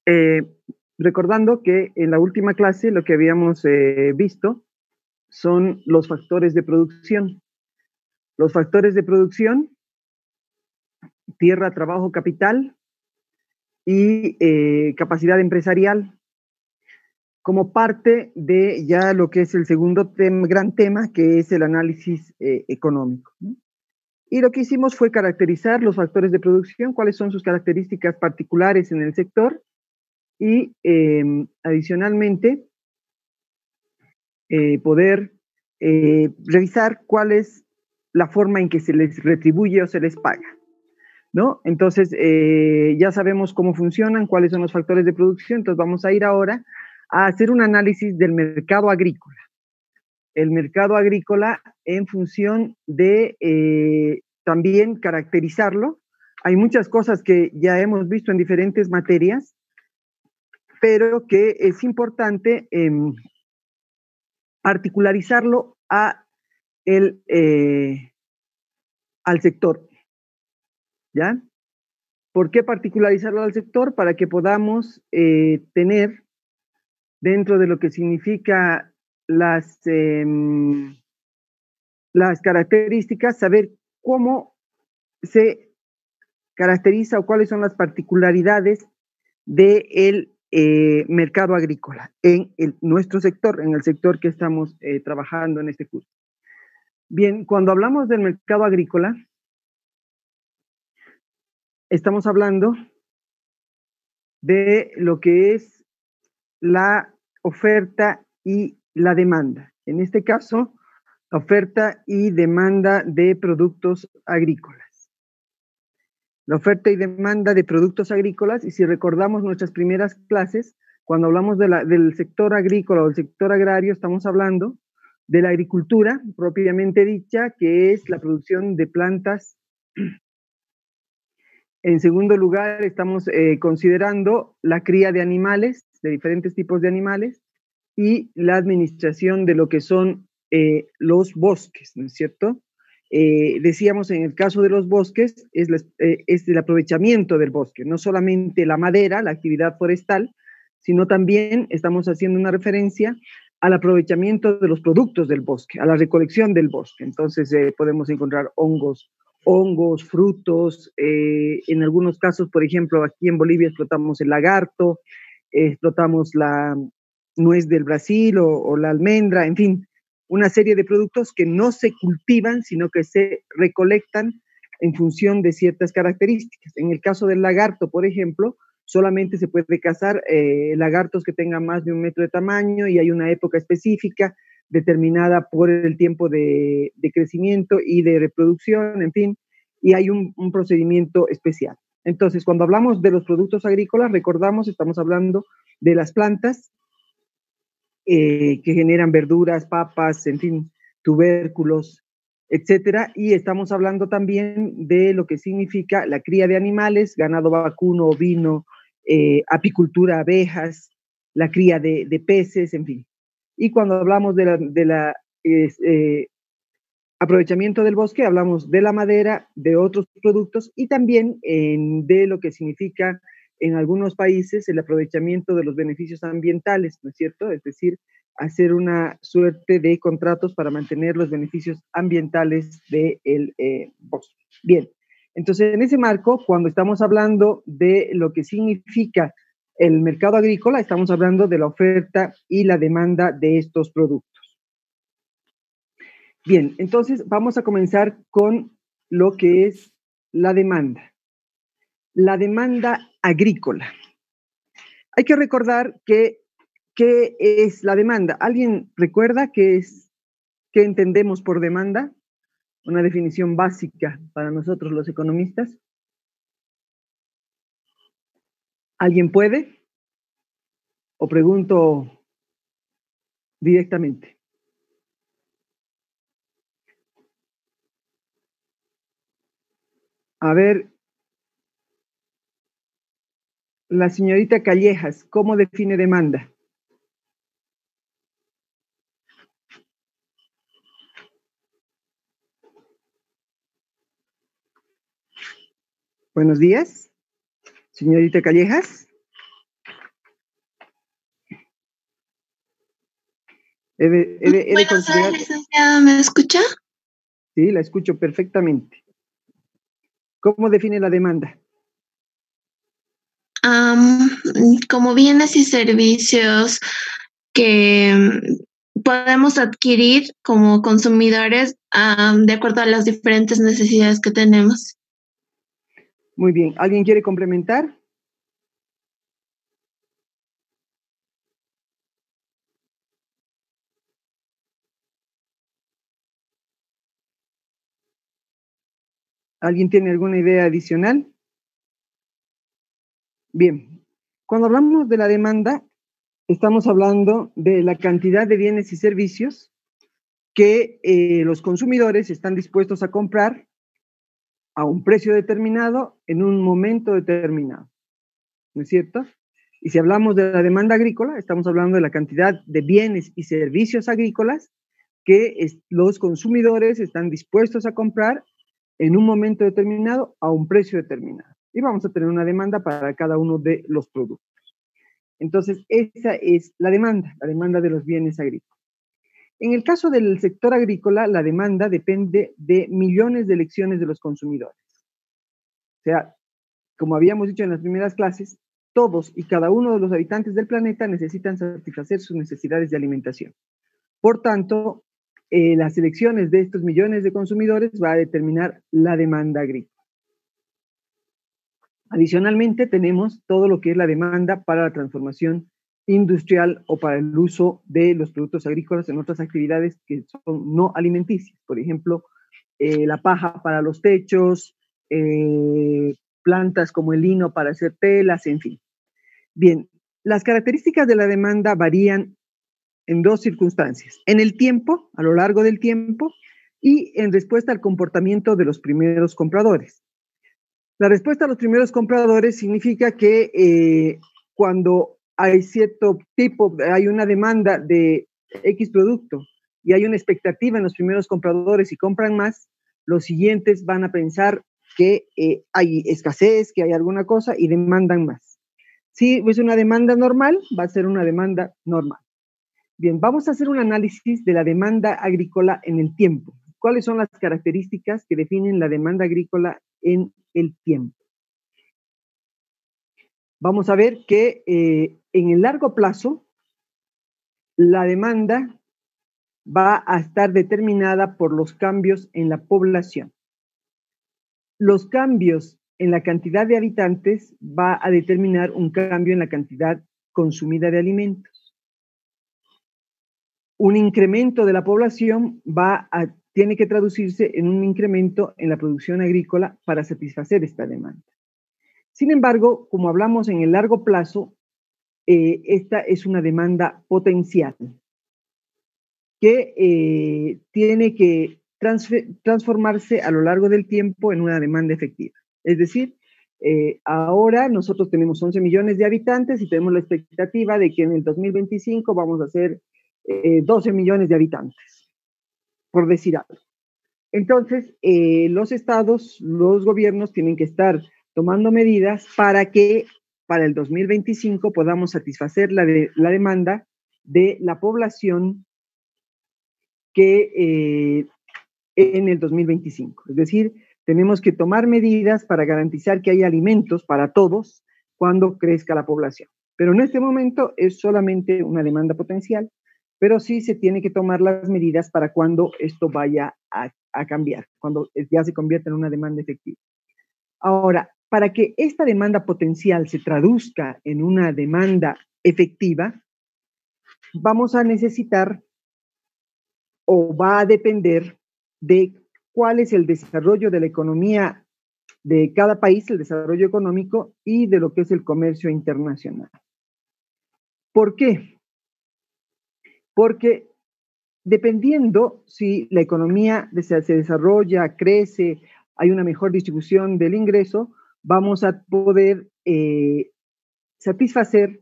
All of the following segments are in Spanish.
Eh, recordando que en la última clase lo que habíamos visto son los factores de producción. Los factores de producción, tierra, trabajo, capital y capacidad empresarial, como parte de ya lo que es el segundo gran tema, que es el análisis económico, ¿no? Y lo que hicimos fue caracterizar los factores de producción, cuáles son sus características particulares en el sector y adicionalmente poder revisar cuál es la forma en que se les retribuye o se les paga, ¿no? Entonces, ya sabemos cómo funcionan, cuáles son los factores de producción, entonces vamos a ir ahora a hacer un análisis del mercado agrícola. El mercado agrícola en función de también caracterizarlo. Hay muchas cosas que ya hemos visto en diferentes materias, pero que es importante particularizarlo al sector, ¿ya? ¿Por qué particularizarlo al sector? Para que podamos tener dentro de lo que significa las características, saber cómo se caracteriza o cuáles son las particularidades del mercado agrícola en nuestro sector, en el sector que estamos trabajando en este curso. Bien, cuando hablamos del mercado agrícola, estamos hablando de lo que es la oferta y la demanda. En este caso, la oferta y demanda de productos agrícolas. La oferta y demanda de productos agrícolas, y si recordamos nuestras primeras clases, cuando hablamos del sector agrícola o del sector agrario, estamos hablando de la agricultura propiamente dicha, que es la producción de plantas. En segundo lugar, estamos considerando la cría de animales, de diferentes tipos de animales, y la administración de lo que son los bosques, ¿no es cierto? Decíamos en el caso de los bosques, es el aprovechamiento del bosque, no solamente la madera, la actividad forestal, sino también estamos haciendo una referencia al aprovechamiento de los productos del bosque, a la recolección del bosque. Entonces podemos encontrar hongos, frutos, en algunos casos, por ejemplo, aquí en Bolivia explotamos el lagarto, explotamos la nuez del Brasil o la almendra, en fin, una serie de productos que no se cultivan, sino que se recolectan en función de ciertas características. En el caso del lagarto, por ejemplo, solamente se puede cazar lagartos que tengan más de 1 metro de tamaño y hay una época específica determinada por el tiempo de crecimiento y de reproducción, en fin, y hay un procedimiento especial. Entonces, cuando hablamos de los productos agrícolas, recordamos, estamos hablando de las plantas que generan verduras, papas, en fin, tubérculos, etcétera, y estamos hablando también de lo que significa la cría de animales, ganado vacuno, ovino, apicultura, abejas, la cría de peces, en fin. Y cuando hablamos de la aprovechamiento del bosque, hablamos de la madera, de otros productos y también de lo que significa en algunos países el aprovechamiento de los beneficios ambientales, ¿no es cierto? Es decir, hacer una suerte de contratos para mantener los beneficios ambientales del bosque. Bien, entonces en ese marco, cuando estamos hablando de lo que significa el mercado agrícola, estamos hablando de la oferta y la demanda de estos productos. Bien, entonces vamos a comenzar con lo que es la demanda. La demanda agrícola. Hay que recordar qué es la demanda. ¿Alguien recuerda qué entendemos por demanda? Una definición básica para nosotros los economistas. ¿Alguien puede? ¿O pregunto directamente? A ver, la señorita Callejas, ¿cómo define demanda? Buenos días, señorita Callejas. He de Buenos días, considerar, licenciada, ¿me escucha? sí, la escucho perfectamente. ¿Cómo define la demanda? Am, Como bienes y servicios que podemos adquirir como consumidores, de acuerdo a las diferentes necesidades que tenemos. Muy bien. ¿Alguien quiere complementar? ¿Alguien tiene alguna idea adicional? Bien. Cuando hablamos de la demanda, estamos hablando de la cantidad de bienes y servicios que los consumidores están dispuestos a comprar a un precio determinado en un momento determinado, ¿no es cierto? Y si hablamos de la demanda agrícola, estamos hablando de la cantidad de bienes y servicios agrícolas que los consumidores están dispuestos a comprar en un momento determinado a un precio determinado. Y vamos a tener una demanda para cada uno de los productos. Entonces, esa es la demanda de los bienes agrícolas. En el caso del sector agrícola, la demanda depende de millones de elecciones de los consumidores. O sea, como habíamos dicho en las primeras clases, todos y cada uno de los habitantes del planeta necesitan satisfacer sus necesidades de alimentación. Por tanto, las elecciones de estos millones de consumidores va a determinar la demanda agrícola. Adicionalmente, tenemos todo lo que es la demanda para la transformación industrial o para el uso de los productos agrícolas en otras actividades que son no alimenticias. Por ejemplo, la paja para los techos, plantas como el lino para hacer telas, en fin. Bien, las características de la demanda varían en dos circunstancias: en el tiempo, a lo largo del tiempo, y en respuesta al comportamiento de los primeros compradores. La respuesta a los primeros compradores significa que cuando hay cierto tipo, hay una demanda de X producto y hay una expectativa en los primeros compradores y compran más, los siguientes van a pensar que hay escasez, que hay alguna cosa y demandan más. Si es una demanda normal, va a ser una demanda normal. Bien, vamos a hacer un análisis de la demanda agrícola en el tiempo. ¿Cuáles son las características que definen la demanda agrícola en el tiempo? Vamos a ver que en el largo plazo la demanda va a estar determinada por los cambios en la población. Los cambios en la cantidad de habitantes va a determinar un cambio en la cantidad consumida de alimentos. Un incremento de la población tiene que traducirse en un incremento en la producción agrícola para satisfacer esta demanda. Sin embargo, como hablamos en el largo plazo, esta es una demanda potencial que tiene que transformarse a lo largo del tiempo en una demanda efectiva. Es decir, ahora nosotros tenemos 11 millones de habitantes y tenemos la expectativa de que en el 2025 vamos a ser 12 millones de habitantes, por decir algo. Entonces, los estados, los gobiernos tienen que estar tomando medidas para que para el 2025 podamos satisfacer la demanda de la población que en el 2025. Es decir, tenemos que tomar medidas para garantizar que haya alimentos para todos cuando crezca la población. Pero en este momento es solamente una demanda potencial, pero sí se tiene que tomar las medidas para cuando esto vaya a cambiar, cuando ya se convierta en una demanda efectiva. Ahora, para que esta demanda potencial se traduzca en una demanda efectiva, vamos a necesitar o va a depender de cuál es el desarrollo de la economía de cada país, el desarrollo económico y de lo que es el comercio internacional. ¿Por qué? Porque dependiendo si la economía se desarrolla, crece, hay una mejor distribución del ingreso, vamos a poder satisfacer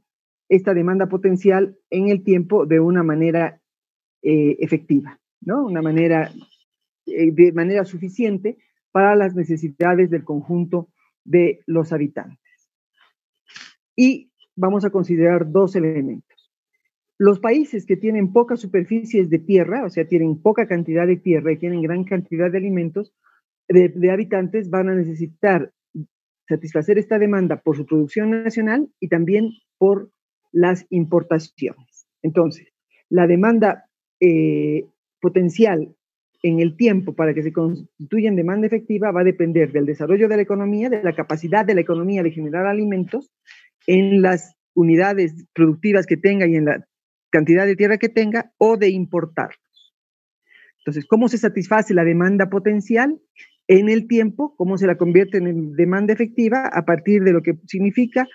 esta demanda potencial en el tiempo de una manera efectiva, ¿no? De manera suficiente para las necesidades del conjunto de los habitantes. Y vamos a considerar dos elementos. Los países que tienen pocas superficies de tierra, o sea, tienen poca cantidad de tierra y tienen gran cantidad de alimentos, de habitantes, van a necesitar satisfacer esta demanda por su producción nacional y también por las importaciones. Entonces, la demanda potencial en el tiempo para que se constituya en demanda efectiva va a depender del desarrollo de la economía, de la capacidad de la economía de generar alimentos en las unidades productivas que tenga y en la cantidad de tierra que tenga, o de importarlos. Entonces, ¿cómo se satisface la demanda potencial en el tiempo? ¿Cómo se la convierte en demanda efectiva? A partir de lo que significa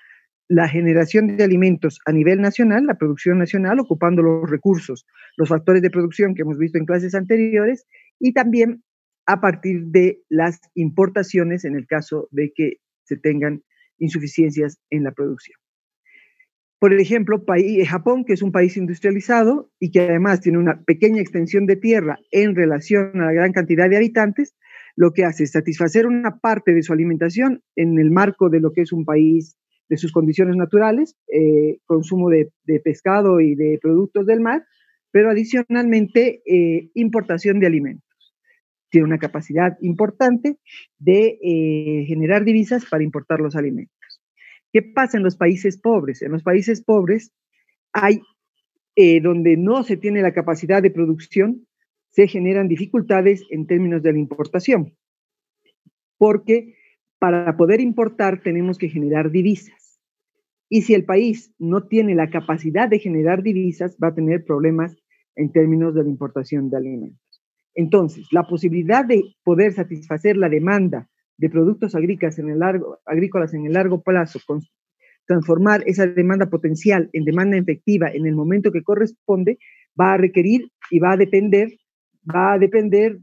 la generación de alimentos a nivel nacional, la producción nacional, ocupando los recursos, los factores de producción que hemos visto en clases anteriores, y también a partir de las importaciones en el caso de que se tengan insuficiencias en la producción. Por ejemplo, Japón, que es un país industrializado y que además tiene una pequeña extensión de tierra en relación a la gran cantidad de habitantes, lo que hace es satisfacer una parte de su alimentación en el marco de lo que es un país, de sus condiciones naturales, consumo de pescado y de productos del mar, pero adicionalmente importación de alimentos. Tiene una capacidad importante de generar divisas para importar los alimentos. ¿Qué pasa en los países pobres? En los países pobres hay, donde no se tiene la capacidad de producción, se generan dificultades en términos de la importación, porque para poder importar tenemos que generar divisas. Y si el país no tiene la capacidad de generar divisas, va a tener problemas en términos de la importación de alimentos. Entonces, la posibilidad de poder satisfacer la demanda de productos agrícolas en el largo plazo, transformar esa demanda potencial en demanda efectiva en el momento que corresponde, va a requerir y va a depender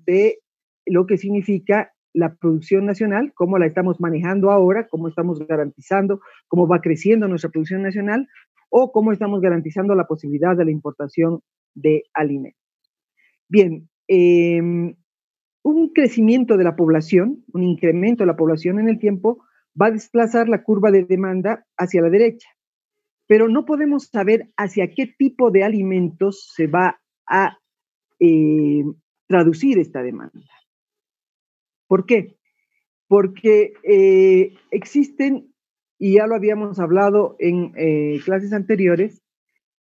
de lo que significa la producción nacional, cómo la estamos manejando ahora, cómo estamos garantizando, cómo va creciendo nuestra producción nacional, o cómo estamos garantizando la posibilidad de la importación de alimentos. Bien, un crecimiento de la población, un incremento de la población en el tiempo, va a desplazar la curva de demanda hacia la derecha, pero no podemos saber hacia qué tipo de alimentos se va a traducir esta demanda. ¿Por qué? Porque existen, y ya lo habíamos hablado en clases anteriores,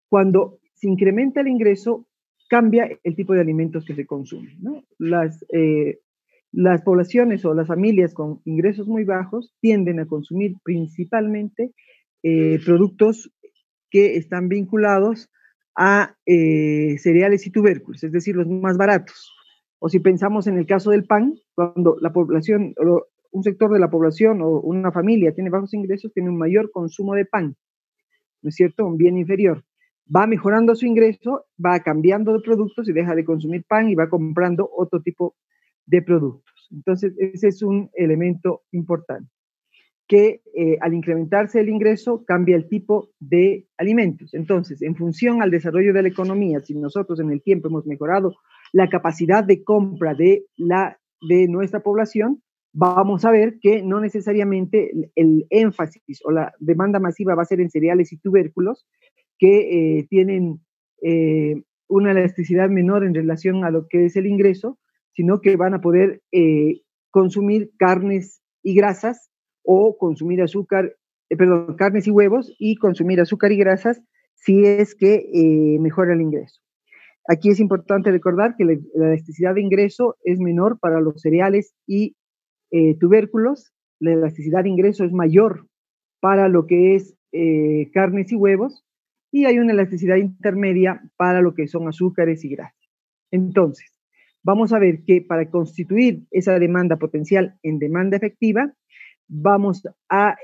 cuando se incrementa el ingreso, cambia el tipo de alimentos que se consumen, ¿no? Las poblaciones o las familias con ingresos muy bajos tienden a consumir principalmente productos que están vinculados a cereales y tubérculos, es decir, los más baratos. O si pensamos en el caso del pan, cuando la población, un sector de la población o una familia tiene bajos ingresos, tiene un mayor consumo de pan, ¿no es cierto? Un bien inferior. Va mejorando su ingreso, va cambiando de productos y deja de consumir pan y va comprando otro tipo de productos. Entonces, ese es un elemento importante, que al incrementarse el ingreso cambia el tipo de alimentos. Entonces, en función al desarrollo de la economía, si nosotros en el tiempo hemos mejorado la capacidad de compra de nuestra población, vamos a ver que no necesariamente el énfasis o la demanda masiva va a ser en cereales y tubérculos, que tienen una elasticidad menor en relación a lo que es el ingreso, sino que van a poder consumir carnes y grasas, o consumir carnes y huevos, y consumir azúcar y grasas si es que mejora el ingreso. Aquí es importante recordar que la elasticidad de ingreso es menor para los cereales y tubérculos, la elasticidad de ingreso es mayor para lo que es carnes y huevos, y hay una elasticidad intermedia para lo que son azúcares y grasas. Entonces, vamos a ver que para constituir esa demanda potencial en demanda efectiva, vamos a,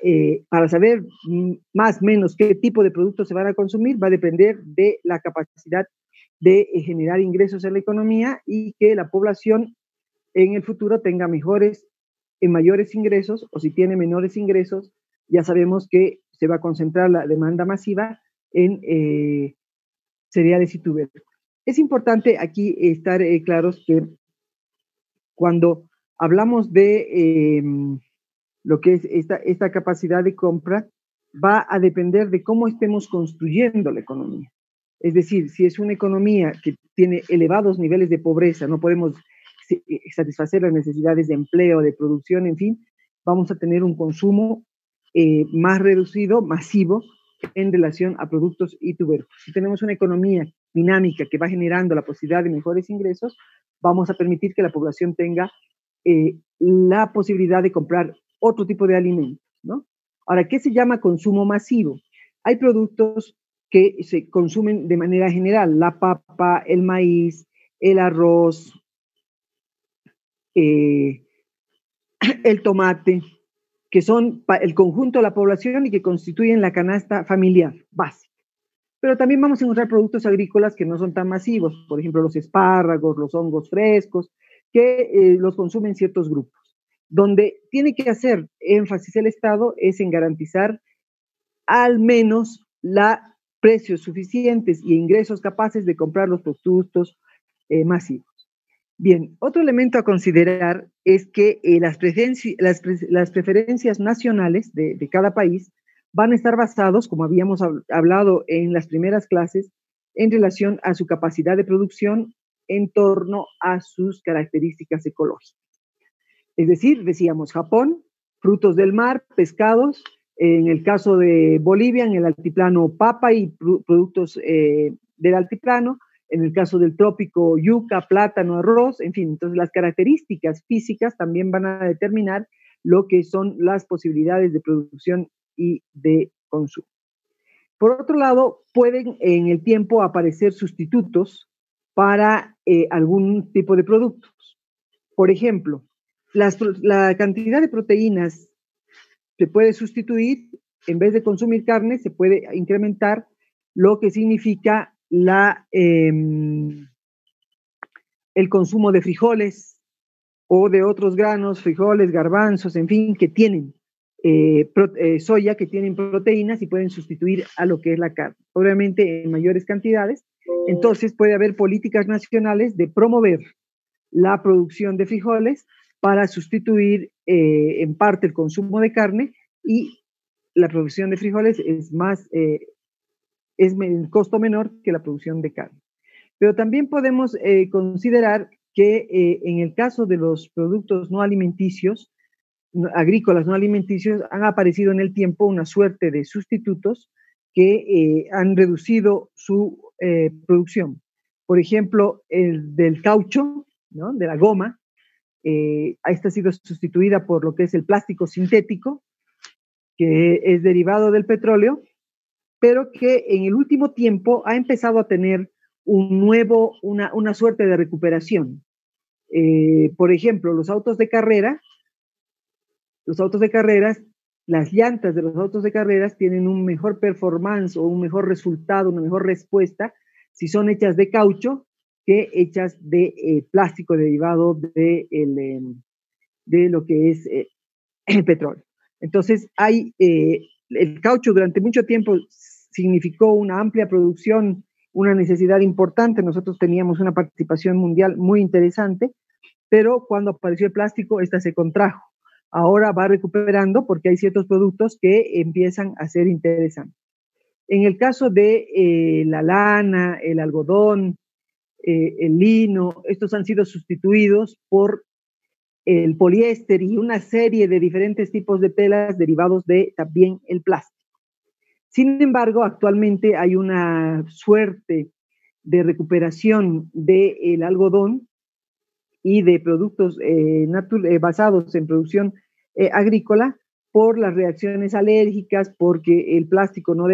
para saber más o menos qué tipo de productos se van a consumir, va a depender de la capacidad de generar ingresos en la economía, y que la población en el futuro tenga mayores ingresos, o si tiene menores ingresos, ya sabemos que se va a concentrar la demanda masiva en cereales y tubérculos. Es importante aquí estar claros que cuando hablamos de lo que es esta capacidad de compra, va a depender de cómo estemos construyendo la economía. Es decir, si es una economía que tiene elevados niveles de pobreza, no podemos satisfacer las necesidades de empleo, de producción, en fin, vamos a tener un consumo más reducido, masivo, en relación a productos y tubérculos. Si tenemos una economía dinámica que va generando la posibilidad de mejores ingresos, vamos a permitir que la población tenga la posibilidad de comprar otro tipo de alimentos, ¿no? Ahora, ¿qué se llama consumo masivo? Hay productos que se consumen de manera general, la papa, el maíz, el arroz, el tomate, que son el conjunto de la población y que constituyen la canasta familiar básica. Pero también vamos a encontrar productos agrícolas que no son tan masivos, por ejemplo, los espárragos, los hongos frescos, que los consumen ciertos grupos. Donde tiene que hacer énfasis el Estado es en garantizar al menos precios suficientes y ingresos capaces de comprar los productos masivos. Bien, otro elemento a considerar es que las preferencias nacionales de cada país van a estar basados, como habíamos hablado en las primeras clases, en relación a su capacidad de producción en torno a sus características ecológicas. Es decir, decíamos Japón, frutos del mar, pescados, en el caso de Bolivia, en el altiplano papa y productos del altiplano, en el caso del trópico yuca, plátano, arroz, en fin, entonces las características físicas también van a determinar lo que son las posibilidades de producción y de consumo. Por otro lado, pueden en el tiempo aparecer sustitutos para algún tipo de productos. Por ejemplo, la cantidad de proteínas se puede sustituir, en vez de consumir carne, se puede incrementar lo que significa el consumo de frijoles o de otros granos, frijoles, garbanzos, en fin, que tienen soya, que tienen proteínas y pueden sustituir a lo que es la carne, obviamente en mayores cantidades. Entonces puede haber políticas nacionales de promover la producción de frijoles para sustituir en parte el consumo de carne, y la producción de frijoles es el costo menor que la producción de carne. Pero también podemos considerar que en el caso de los productos no alimenticios, agrícolas no alimenticios, han aparecido en el tiempo una suerte de sustitutos que han reducido su producción. Por ejemplo, el del caucho, ¿no? De la goma, esta ha sido sustituida por lo que es el plástico sintético, que es derivado del petróleo, pero que en el último tiempo ha empezado a tener una suerte de recuperación. Por ejemplo, los autos de carreras, las llantas de los autos de carreras tienen un mejor performance o un mejor resultado, una mejor respuesta si son hechas de caucho que hechas de plástico derivado de lo que es el petróleo. Entonces, el caucho durante mucho tiempo significó una amplia producción, una necesidad importante. Nosotros teníamos una participación mundial muy interesante, pero cuando apareció el plástico, esta se contrajo. Ahora va recuperando porque hay ciertos productos que empiezan a ser interesantes. En el caso de la lana, el algodón, el lino, estos han sido sustituidos por el poliéster y una serie de diferentes tipos de telas derivados de también el plástico. Sin embargo, actualmente hay una suerte de recuperación del algodón y de productos basados en producción agrícola por las reacciones alérgicas, porque el plástico no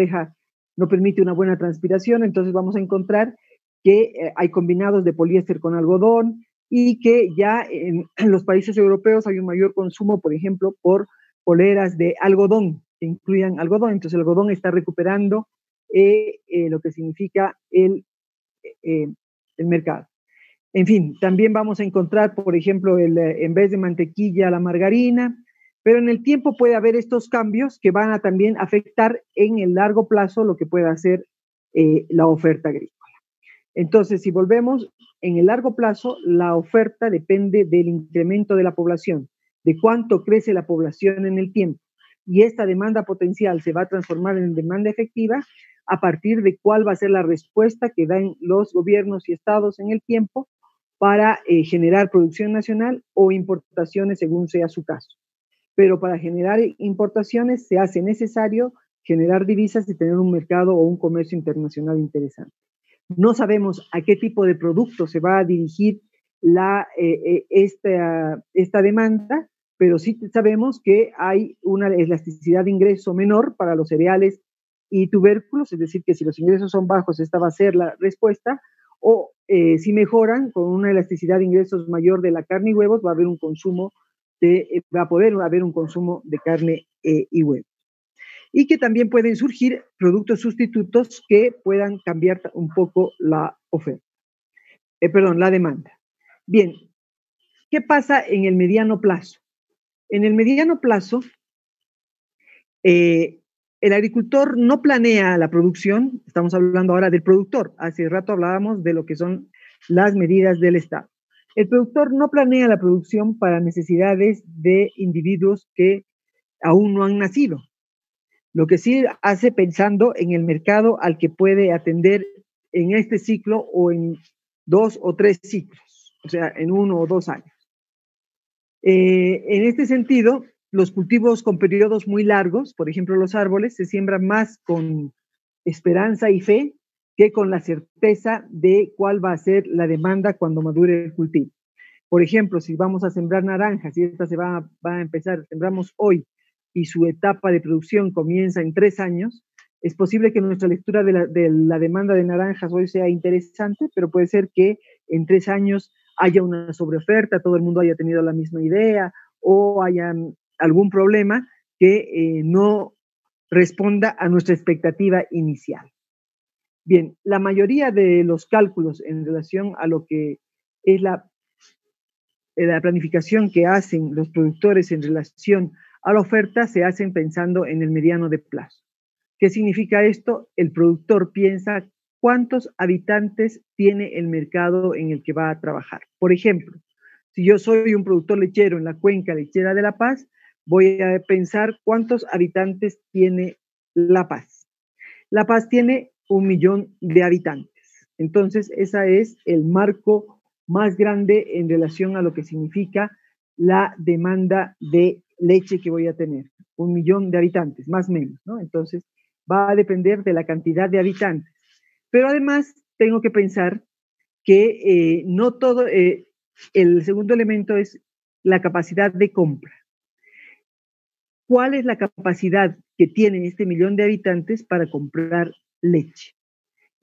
permite una buena transpiración. Entonces vamos a encontrar que hay combinados de poliéster con algodón, y que ya en los países europeos hay un mayor consumo, por ejemplo, por poleras de algodón, que incluyan algodón. Entonces el algodón está recuperando lo que significa el mercado. En fin, también vamos a encontrar, por ejemplo, en vez de mantequilla, la margarina, pero en el tiempo puede haber estos cambios que van a también afectar en el largo plazo lo que pueda ser la oferta agrícola. Entonces, si volvemos, en el largo plazo, la oferta depende del incremento de la población, de cuánto crece la población en el tiempo, y esta demanda potencial se va a transformar en demanda efectiva. a partir de cuál va a ser la respuesta que dan los gobiernos y estados en el tiempo para generar producción nacional o importaciones según sea su caso. Pero para generar importaciones se hace necesario generar divisas y tener un mercado o un comercio internacional interesante. No sabemos a qué tipo de producto se va a dirigir esta demanda, pero sí sabemos que hay una elasticidad de ingreso menor para los cereales y tubérculos, es decir, que si los ingresos son bajos, esta va a ser la respuesta, o si mejoran con una elasticidad de ingresos mayor de la carne y huevos, va a haber un consumo va a poder haber un consumo de carne y huevos. Y que también pueden surgir productos sustitutos que puedan cambiar un poco la oferta, la demanda. Bien, ¿qué pasa en el mediano plazo? En el mediano plazo, el agricultor no planea la producción, estamos hablando ahora del productor, hace rato hablábamos de lo que son las medidas del Estado. El productor no planea la producción para necesidades de individuos que aún no han nacido. Lo que sí hace pensando en el mercado al que puede atender en este ciclo o en 2 o 3 ciclos, o sea, en 1 o 2 años. En este sentido, los cultivos con periodos muy largos, por ejemplo los árboles, se siembran más con esperanza y fe que con la certeza de cuál va a ser la demanda cuando madure el cultivo. Por ejemplo, si vamos a sembrar naranjas y estas se van a empezar, sembramos hoy y su etapa de producción comienza en 3 años, es posible que nuestra lectura de la demanda de naranjas hoy sea interesante, pero puede ser que en 3 años haya una sobreoferta, todo el mundo haya tenido la misma idea o haya algún problema que no responda a nuestra expectativa inicial. Bien, la mayoría de los cálculos en relación a lo que es la planificación que hacen los productores en relación a la oferta se hacen pensando en el mediano de plazo. ¿Qué significa esto? El productor piensa cuántos habitantes tiene el mercado en el que va a trabajar. Por ejemplo, si yo soy un productor lechero en la cuenca lechera de La Paz, voy a pensar cuántos habitantes tiene La Paz. La Paz tiene 1 millón de habitantes. Entonces, ese es el marco más grande en relación a lo que significa la demanda de leche que voy a tener. 1 millón de habitantes, más o menos, ¿no? Entonces, va a depender de la cantidad de habitantes. Pero además, tengo que pensar que no todo, el segundo elemento es la capacidad de compra. ¿Cuál es la capacidad que tiene este millón de habitantes para comprar leche?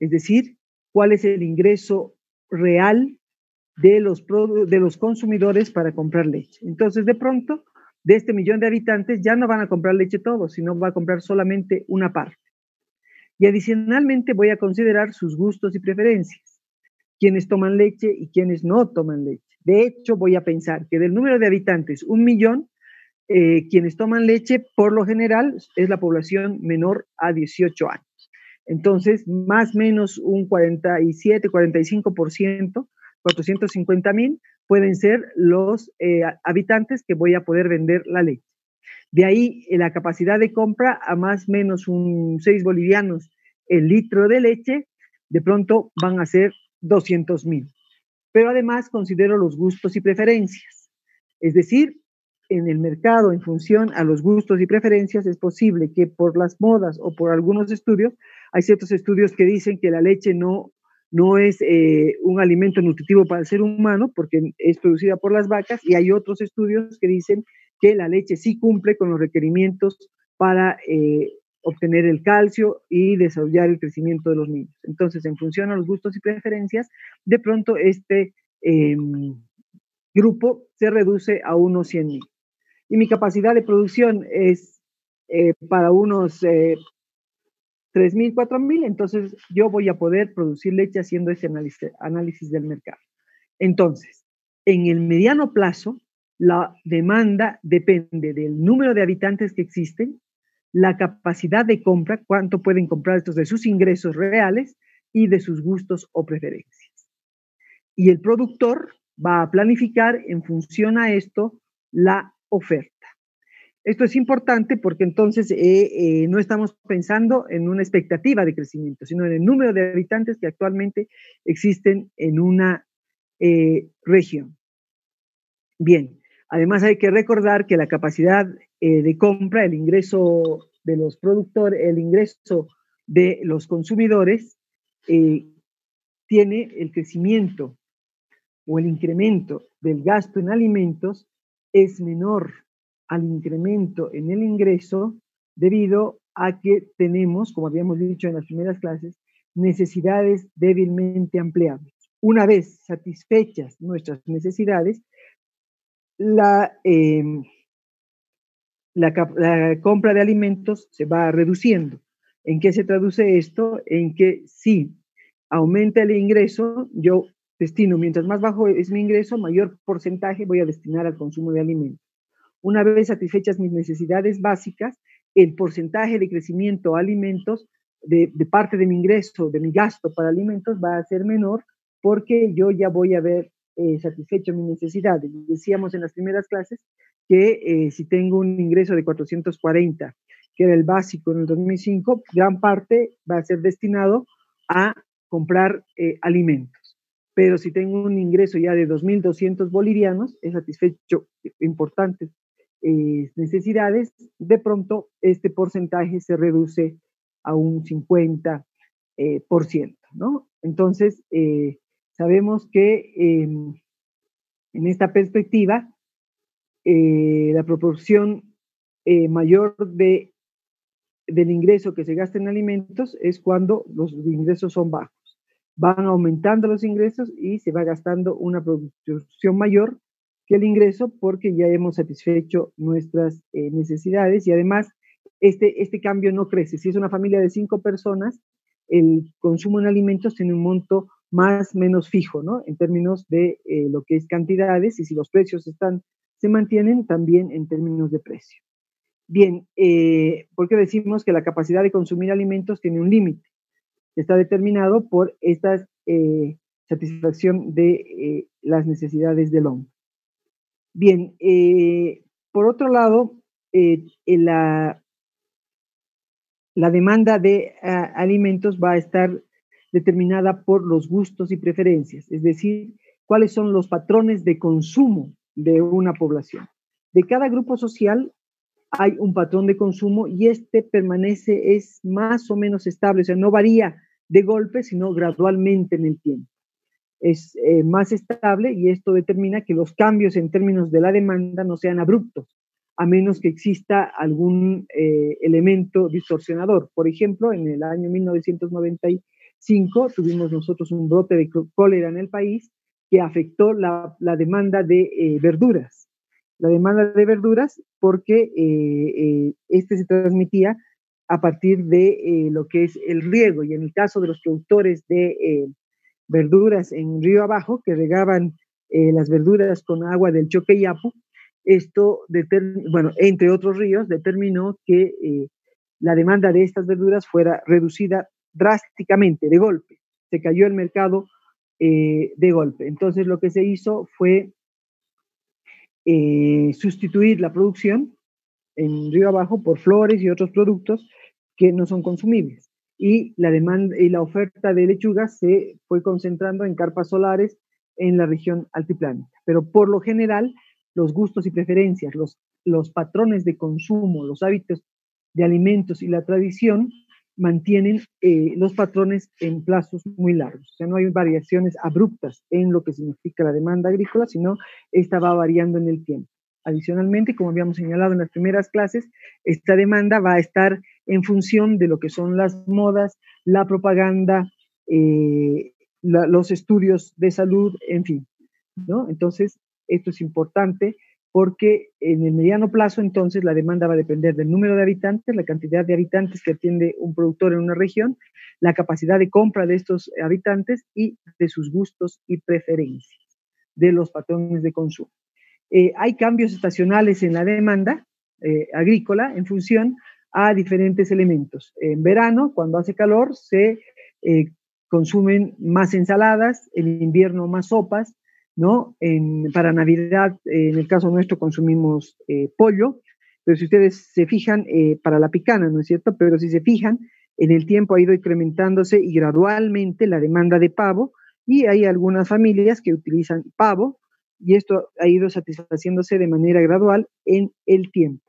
Es decir, ¿cuál es el ingreso real de los consumidores para comprar leche? Entonces, de pronto, de este millón de habitantes ya no van a comprar leche todos, sino va a comprar solamente una parte. Y adicionalmente voy a considerar sus gustos y preferencias, quienes toman leche y quienes no toman leche. De hecho, voy a pensar que del número de habitantes, 1 millón, quienes toman leche, por lo general, es la población menor a 18 años. Entonces, más o menos un 47, 45%, 450,000, pueden ser los habitantes que voy a poder vender la leche. De ahí la capacidad de compra a más o menos un 6 bolivianos el litro de leche, de pronto van a ser 200,000. Pero además considero los gustos y preferencias. Es decir, en el mercado, en función a los gustos y preferencias, es posible que por las modas o por algunos estudios, hay ciertos estudios que dicen que la leche no es un alimento nutritivo para el ser humano porque es producida por las vacas, y hay otros estudios que dicen que la leche sí cumple con los requerimientos para obtener el calcio y desarrollar el crecimiento de los niños. Entonces, en función a los gustos y preferencias, de pronto este grupo se reduce a unos 100,000. Y mi capacidad de producción es para unos 3,000, 4,000, entonces yo voy a poder producir leche haciendo ese análisis del mercado. Entonces, en el mediano plazo, la demanda depende del número de habitantes que existen, la capacidad de compra, cuánto pueden comprar estos de sus ingresos reales y de sus gustos o preferencias. Y el productor va a planificar en función a esto la oferta. Esto es importante porque entonces no estamos pensando en una expectativa de crecimiento, sino en el número de habitantes que actualmente existen en una región. Bien, además hay que recordar que la capacidad de compra, el ingreso de los productores, el ingreso de los consumidores, tiene el crecimiento o el incremento del gasto en alimentos es menor al incremento en el ingreso debido a que tenemos, como habíamos dicho en las primeras clases, necesidades débilmente ampliables. Una vez satisfechas nuestras necesidades, la compra de alimentos se va reduciendo. ¿En qué se traduce esto? En que si aumenta el ingreso, yo destino, mientras más bajo es mi ingreso, mayor porcentaje voy a destinar al consumo de alimentos. Una vez satisfechas mis necesidades básicas, el porcentaje de crecimiento a alimentos de parte de mi ingreso, de mi gasto para alimentos, va a ser menor porque yo ya voy a haber satisfecho mis necesidades. Decíamos en las primeras clases que si tengo un ingreso de 440, que era el básico en el 2005, gran parte va a ser destinado a comprar alimentos. Pero si tengo un ingreso ya de 2.200 bolivianos, he satisfecho importantes necesidades, de pronto este porcentaje se reduce a un 50%, ¿no? Entonces, sabemos que en esta perspectiva, la proporción mayor del ingreso que se gasta en alimentos es cuando los ingresos son bajos. Van aumentando los ingresos y se va gastando una producción mayor que el ingreso porque ya hemos satisfecho nuestras necesidades y además este cambio no crece. Si es una familia de 5 personas, el consumo en alimentos tiene un monto más menos fijo, ¿no? En términos de lo que es cantidades y si los precios se mantienen también en términos de precio. Bien, ¿por qué decimos que la capacidad de consumir alimentos tiene un límite? Está determinado por esta satisfacción de las necesidades del hombre. Bien, por otro lado, la demanda de alimentos va a estar determinada por los gustos y preferencias, es decir, cuáles son los patrones de consumo de una población. De cada grupo social hay un patrón de consumo y este permanece, es más o menos estable, o sea, no varía de golpe, sino gradualmente en el tiempo. Es más estable y esto determina que los cambios en términos de la demanda no sean abruptos, a menos que exista algún elemento distorsionador. Por ejemplo, en el año 1995 tuvimos nosotros un brote de cólera en el país que afectó la demanda de verduras. La demanda de verduras porque este se transmitía a partir de lo que es el riego y en el caso de los productores de verduras en Río Abajo que regaban las verduras con agua del Choqueyapu, esto, bueno, entre otros ríos, determinó que la demanda de estas verduras fuera reducida drásticamente, de golpe. Se cayó el mercado de golpe. Entonces lo que se hizo fue sustituir la producción en Río Abajo por flores y otros productos que no son consumibles. Y la demanda y la oferta de lechugas se fue concentrando en carpas solares en la región altiplánica. Pero por lo general, los gustos y preferencias, los patrones de consumo, los hábitos de alimentos y la tradición mantienen los patrones en plazos muy largos. O sea, no hay variaciones abruptas en lo que significa la demanda agrícola, sino esta va variando en el tiempo. Adicionalmente, como habíamos señalado en las primeras clases, esta demanda va a estar en función de lo que son las modas, la propaganda, los estudios de salud, en fin, ¿no? Entonces, esto es importante porque en el mediano plazo, entonces, la demanda va a depender del número de habitantes, la cantidad de habitantes que atiende un productor en una región, la capacidad de compra de estos habitantes y de sus gustos y preferencias, de los patrones de consumo. Hay cambios estacionales en la demanda agrícola en función a diferentes elementos. En verano, cuando hace calor, se consumen más ensaladas, en invierno más sopas, ¿no? Para Navidad, en el caso nuestro, consumimos pollo, pero si ustedes se fijan, para la picana, ¿no es cierto? Pero si se fijan, en el tiempo ha ido incrementándose y gradualmente la demanda de pavo, y hay algunas familias que utilizan pavo, y esto ha ido satisfaciéndose de manera gradual en el tiempo.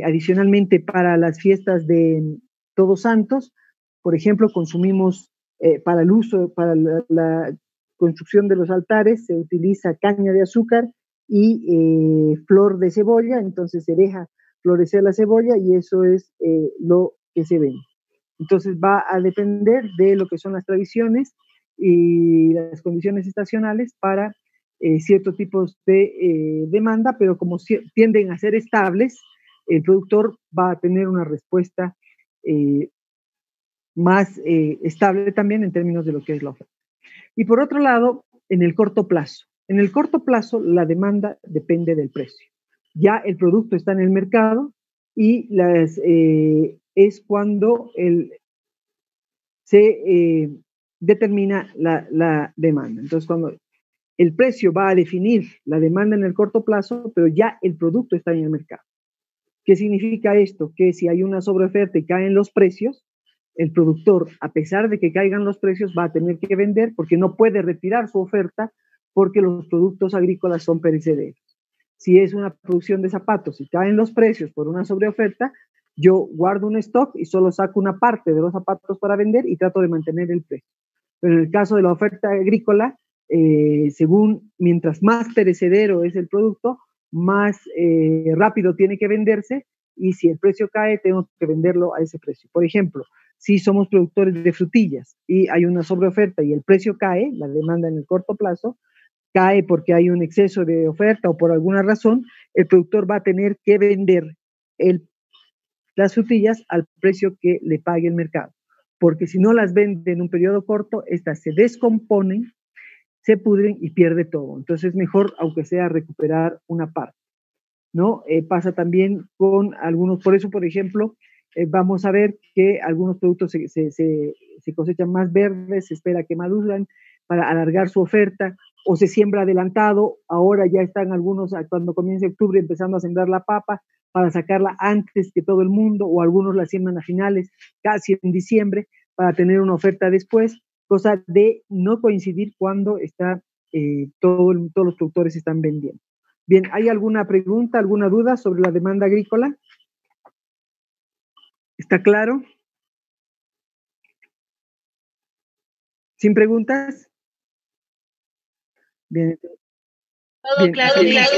Adicionalmente, para las fiestas de Todos Santos, por ejemplo, consumimos para el uso, para la construcción de los altares, se utiliza caña de azúcar y flor de cebolla, entonces se deja florecer la cebolla y eso es lo que se vende. Entonces va a depender de lo que son las tradiciones y las condiciones estacionales para ciertos tipos de demanda, pero como tienden a ser estables, el productor va a tener una respuesta más estable también en términos de lo que es la oferta. Y por otro lado, en el corto plazo. En el corto plazo, la demanda depende del precio. Ya el producto está en el mercado y es cuando se determina la demanda. Entonces, cuando el precio va a definir la demanda en el corto plazo, pero ya el producto está en el mercado. ¿Qué significa esto? Que si hay una sobreoferta y caen los precios, el productor, a pesar de que caigan los precios, va a tener que vender porque no puede retirar su oferta porque los productos agrícolas son perecederos. Si es una producción de zapatos y caen los precios por una sobreoferta, yo guardo un stock y solo saco una parte de los zapatos para vender y trato de mantener el precio. Pero en el caso de la oferta agrícola, mientras más perecedero es el producto, más rápido tiene que venderse, y si el precio cae, tengo que venderlo a ese precio. Por ejemplo, si somos productores de frutillas y hay una sobreoferta y el precio cae, la demanda en el corto plazo cae porque hay un exceso de oferta o por alguna razón, el productor va a tener que vender las frutillas al precio que le pague el mercado. Porque si no las vende en un periodo corto, estas se descomponen, se pudren y pierde todo. Entonces es mejor, aunque sea, recuperar una parte, ¿no? Pasa también con algunos, por eso, por ejemplo, vamos a ver que algunos productos se cosechan más verdes, se espera que maduran para alargar su oferta, o se siembra adelantado, ahora ya están algunos, cuando comience octubre, empezando a sembrar la papa para sacarla antes que todo el mundo, o algunos la siembran a finales, casi en diciembre, para tener una oferta después, cosa de no coincidir cuando todos los productores están vendiendo. Bien, ¿hay alguna pregunta, alguna duda sobre la demanda agrícola? ¿Está claro? ¿Sin preguntas? Bien. Todo claro, claro.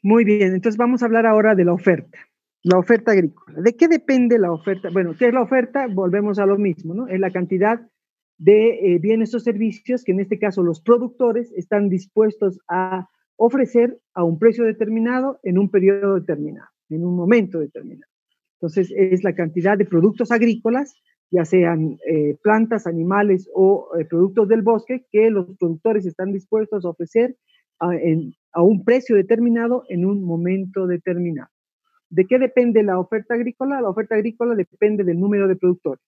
Muy bien, entonces vamos a hablar ahora de la oferta agrícola. ¿De qué depende la oferta? Bueno, ¿qué es la oferta? Volvemos a lo mismo, ¿no? Es la cantidad de bienes o servicios que en este caso los productores están dispuestos a ofrecer a un precio determinado en un periodo determinado, en un momento determinado. Entonces, es la cantidad de productos agrícolas, ya sean plantas, animales o productos del bosque, que los productores están dispuestos a ofrecer a un precio determinado en un momento determinado. ¿De qué depende la oferta agrícola? La oferta agrícola depende del número de productores.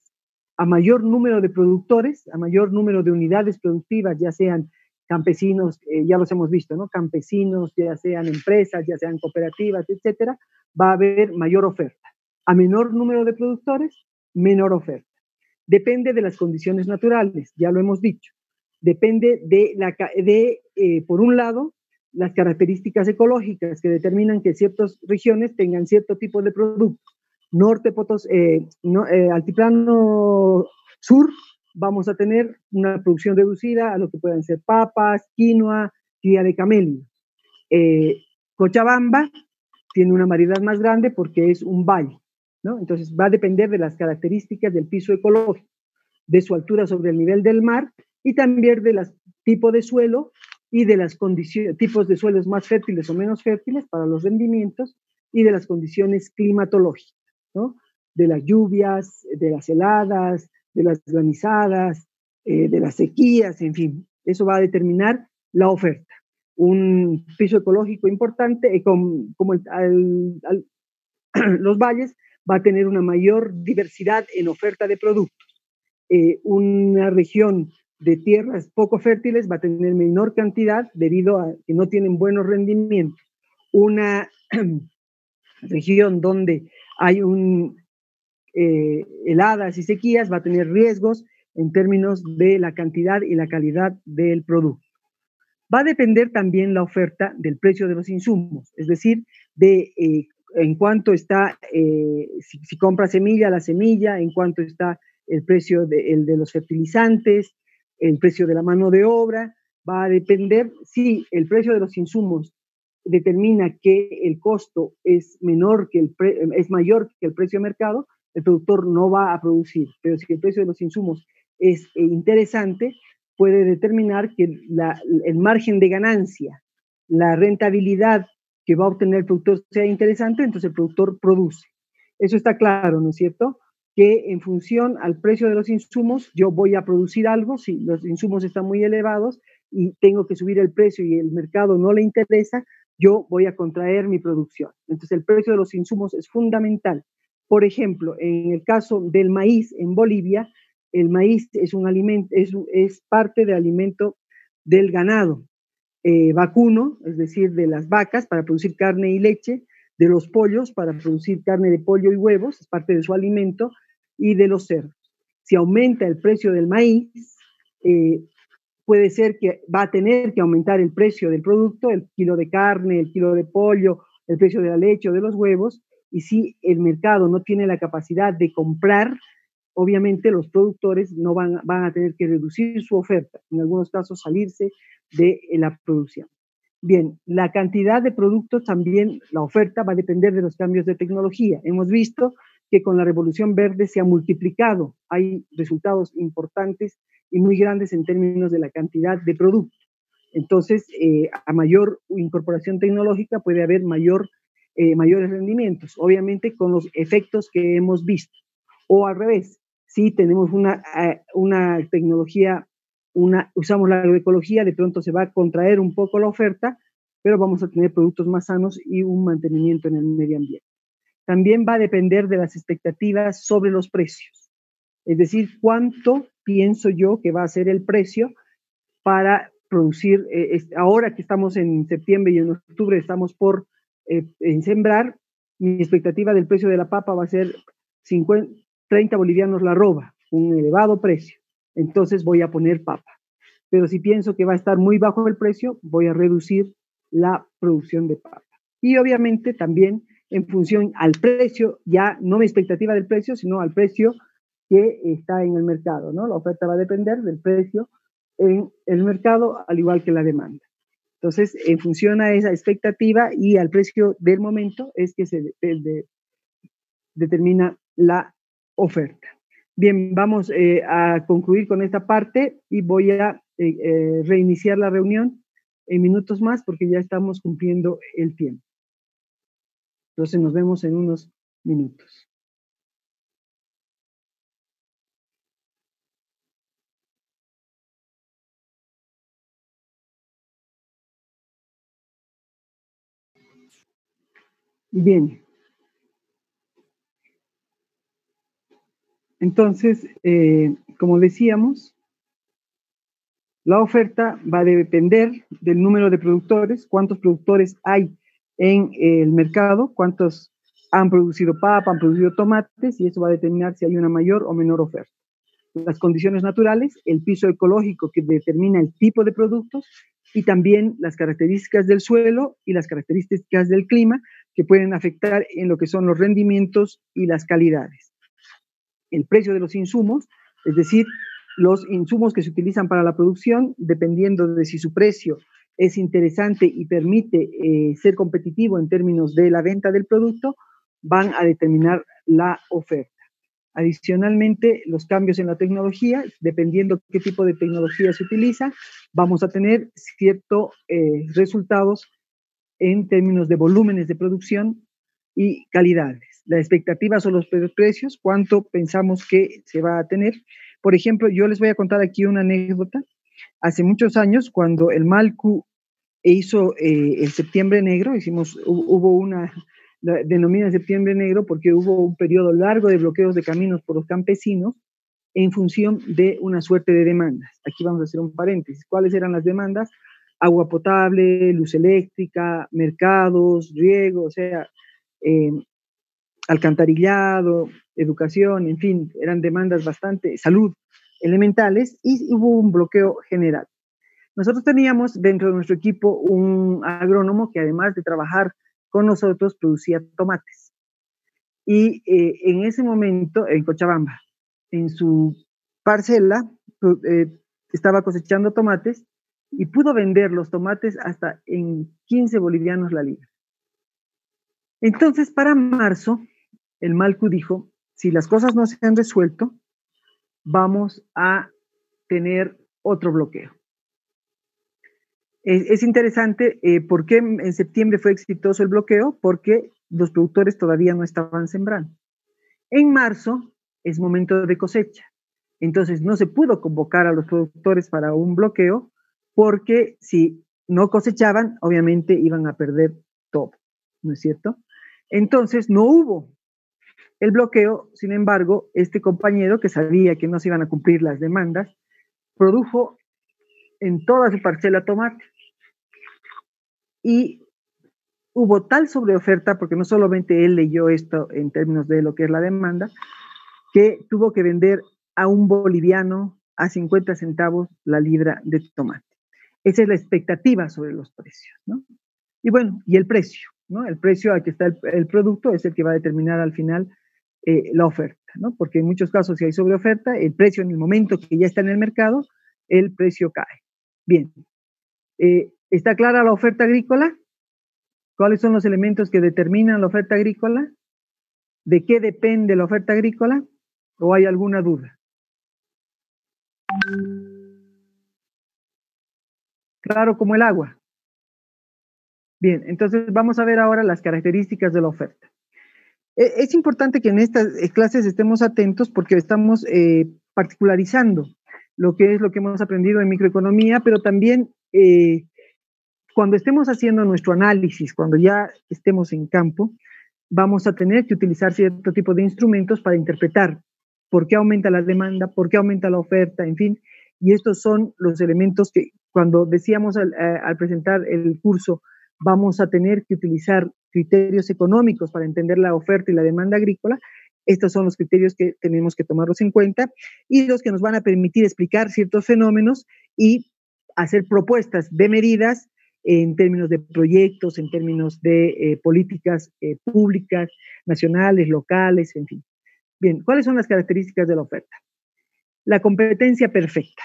A mayor número de productores, a mayor número de unidades productivas, ya sean campesinos, ya los hemos visto, ¿no? Campesinos, ya sean empresas, ya sean cooperativas, etcétera, va a haber mayor oferta. A menor número de productores, menor oferta. Depende de las condiciones naturales, ya lo hemos dicho. Depende por un lado, las características ecológicas que determinan que ciertas regiones tengan cierto tipo de producto. Altiplano sur, vamos a tener una producción reducida a lo que puedan ser papas, quinoa, cría de camello. Cochabamba tiene una variedad más grande porque es un valle, ¿no? Entonces va a depender de las características del piso ecológico, de su altura sobre el nivel del mar y también de los tipos de suelo y de las condiciones, tipos de suelos más fértiles o menos fértiles para los rendimientos y de las condiciones climatológicas, ¿no? De las lluvias, de las heladas, de las granizadas, de las sequías, en fin, eso va a determinar la oferta. Un piso ecológico importante, como los valles, va a tener una mayor diversidad en oferta de productos. Una región de tierras poco fértiles va a tener menor cantidad debido a que no tienen buenos rendimientos. Una región donde hay heladas y sequías va a tener riesgos en términos de la cantidad y la calidad del producto. Va a depender también la oferta del precio de los insumos, es decir, de en cuánto está, si compra semilla, la semilla, en cuánto está el precio de los fertilizantes, el precio de la mano de obra. Va a depender si el precio de los insumos determina que el costo es mayor que el precio de mercado, el productor no va a producir. Pero si el precio de los insumos es interesante, puede determinar que el margen de ganancia, la rentabilidad que va a obtener el productor sea interesante, entonces el productor produce. Eso está claro, ¿no es cierto? Que en función al precio de los insumos, yo voy a producir algo, si los insumos están muy elevados y tengo que subir el precio y el mercado no le interesa, yo voy a contraer mi producción. Entonces el precio de los insumos es fundamental. Por ejemplo, en el caso del maíz en Bolivia, el maíz es un alimento, es parte del alimento del ganado vacuno, es decir, de las vacas para producir carne y leche, de los pollos para producir carne de pollo y huevos, es parte de su alimento, y de los cerdos. Si aumenta el precio del maíz, puede ser que va a tener que aumentar el precio del producto, el kilo de carne, el kilo de pollo, el precio de la leche o de los huevos, y si el mercado no tiene la capacidad de comprar, obviamente los productores no van a tener que reducir su oferta, en algunos casos salirse de la producción. Bien, la cantidad de productos también, la oferta va a depender de los cambios de tecnología. Hemos visto que con la revolución verde se ha multiplicado, hay resultados importantes y muy grandes en términos de la cantidad de productos. Entonces, a mayor incorporación tecnológica puede haber mayores rendimientos, obviamente con los efectos que hemos visto. O al revés, si tenemos una tecnología, usamos la agroecología, de pronto se va a contraer un poco la oferta, pero vamos a tener productos más sanos y un mantenimiento en el medio ambiente. También va a depender de las expectativas sobre los precios. Es decir, cuánto pienso yo que va a ser el precio para producir, ahora que estamos en septiembre y en octubre estamos por en sembrar, mi expectativa del precio de la papa va a ser 30 bolivianos la arroba, un elevado precio. Entonces voy a poner papa. Pero si pienso que va a estar muy bajo el precio, voy a reducir la producción de papa. Y obviamente también en función al precio, ya no mi expectativa del precio, sino al precio que está en el mercado, ¿no? La oferta va a depender del precio en el mercado, al igual que la demanda. Entonces, en función a esa expectativa y al precio del momento, es que se determina la oferta. Bien, vamos a concluir con esta parte y voy a reiniciar la reunión en minutos más porque ya estamos cumpliendo el tiempo. Entonces nos vemos en unos minutos. Bien. Entonces, como decíamos, la oferta va a depender del número de productores, cuántos productores hay en el mercado, cuántos han producido papa, han producido tomates, y eso va a determinar si hay una mayor o menor oferta. Las condiciones naturales, el piso ecológico que determina el tipo de productos y también las características del suelo y las características del clima que pueden afectar en lo que son los rendimientos y las calidades. El precio de los insumos, es decir, los insumos que se utilizan para la producción, dependiendo de si su precio es interesante y permite ser competitivo en términos de la venta del producto, van a determinar la oferta. Adicionalmente, los cambios en la tecnología, dependiendo qué tipo de tecnología se utiliza, vamos a tener ciertos resultados en términos de volúmenes de producción y calidades. La expectativa son los precios, cuánto pensamos que se va a tener. Por ejemplo, yo les voy a contar aquí una anécdota. Hace muchos años, cuando el Malcu hizo el Septiembre Negro, hubo una denomina Septiembre Negro porque hubo un periodo largo de bloqueos de caminos por los campesinos en función de una suerte de demandas. Aquí vamos a hacer un paréntesis. ¿Cuáles eran las demandas? Agua potable, luz eléctrica, mercados, riego, o sea, eh, alcantarillado, educación, en fin, eran demandas bastante, salud, elementales, y hubo un bloqueo general. Nosotros teníamos dentro de nuestro equipo un agrónomo que además de trabajar con nosotros producía tomates. Y en ese momento, en Cochabamba, en su parcela, estaba cosechando tomates y pudo vender los tomates hasta en 15 bolivianos la libra. Entonces, para marzo, el Malcu dijo, si las cosas no se han resuelto, vamos a tener otro bloqueo. Es interesante por qué en septiembre fue exitoso el bloqueo, porque los productores todavía no estaban sembrando. En marzo es momento de cosecha, entonces no se pudo convocar a los productores para un bloqueo, porque si no cosechaban, obviamente iban a perder todo, ¿no es cierto? Entonces no hubo el bloqueo. Sin embargo, este compañero que sabía que no se iban a cumplir las demandas, produjo en toda su parcela tomate. Y hubo tal sobreoferta, porque no solamente él leyó esto en términos de lo que es la demanda, que tuvo que vender a un boliviano a 50 centavos la libra de tomate. Esa es la expectativa sobre los precios, ¿no? Y bueno, y el precio, ¿no? El precio al que está el producto es el que va a determinar al final la oferta, ¿no? Porque en muchos casos, si hay sobreoferta, el precio en el momento que ya está en el mercado, el precio cae. Bien, ¿está clara la oferta agrícola? ¿Cuáles son los elementos que determinan la oferta agrícola? ¿De qué depende la oferta agrícola? ¿O hay alguna duda? Claro como el agua. Bien, entonces vamos a ver ahora las características de la oferta. Es importante que en estas clases estemos atentos porque estamos particularizando lo que es lo que hemos aprendido en microeconomía, pero también cuando estemos haciendo nuestro análisis, cuando ya estemos en campo, vamos a tener que utilizar cierto tipo de instrumentos para interpretar por qué aumenta la demanda, por qué aumenta la oferta, en fin. Y estos son los elementos que cuando decíamos al presentar el curso, vamos a tener que utilizar criterios económicos para entender la oferta y la demanda agrícola. Estos son los criterios que tenemos que tomarlos en cuenta y los que nos van a permitir explicar ciertos fenómenos y hacer propuestas de medidas en términos de proyectos, en términos de políticas públicas, nacionales, locales, en fin. Bien, ¿cuáles son las características de la oferta? La competencia perfecta.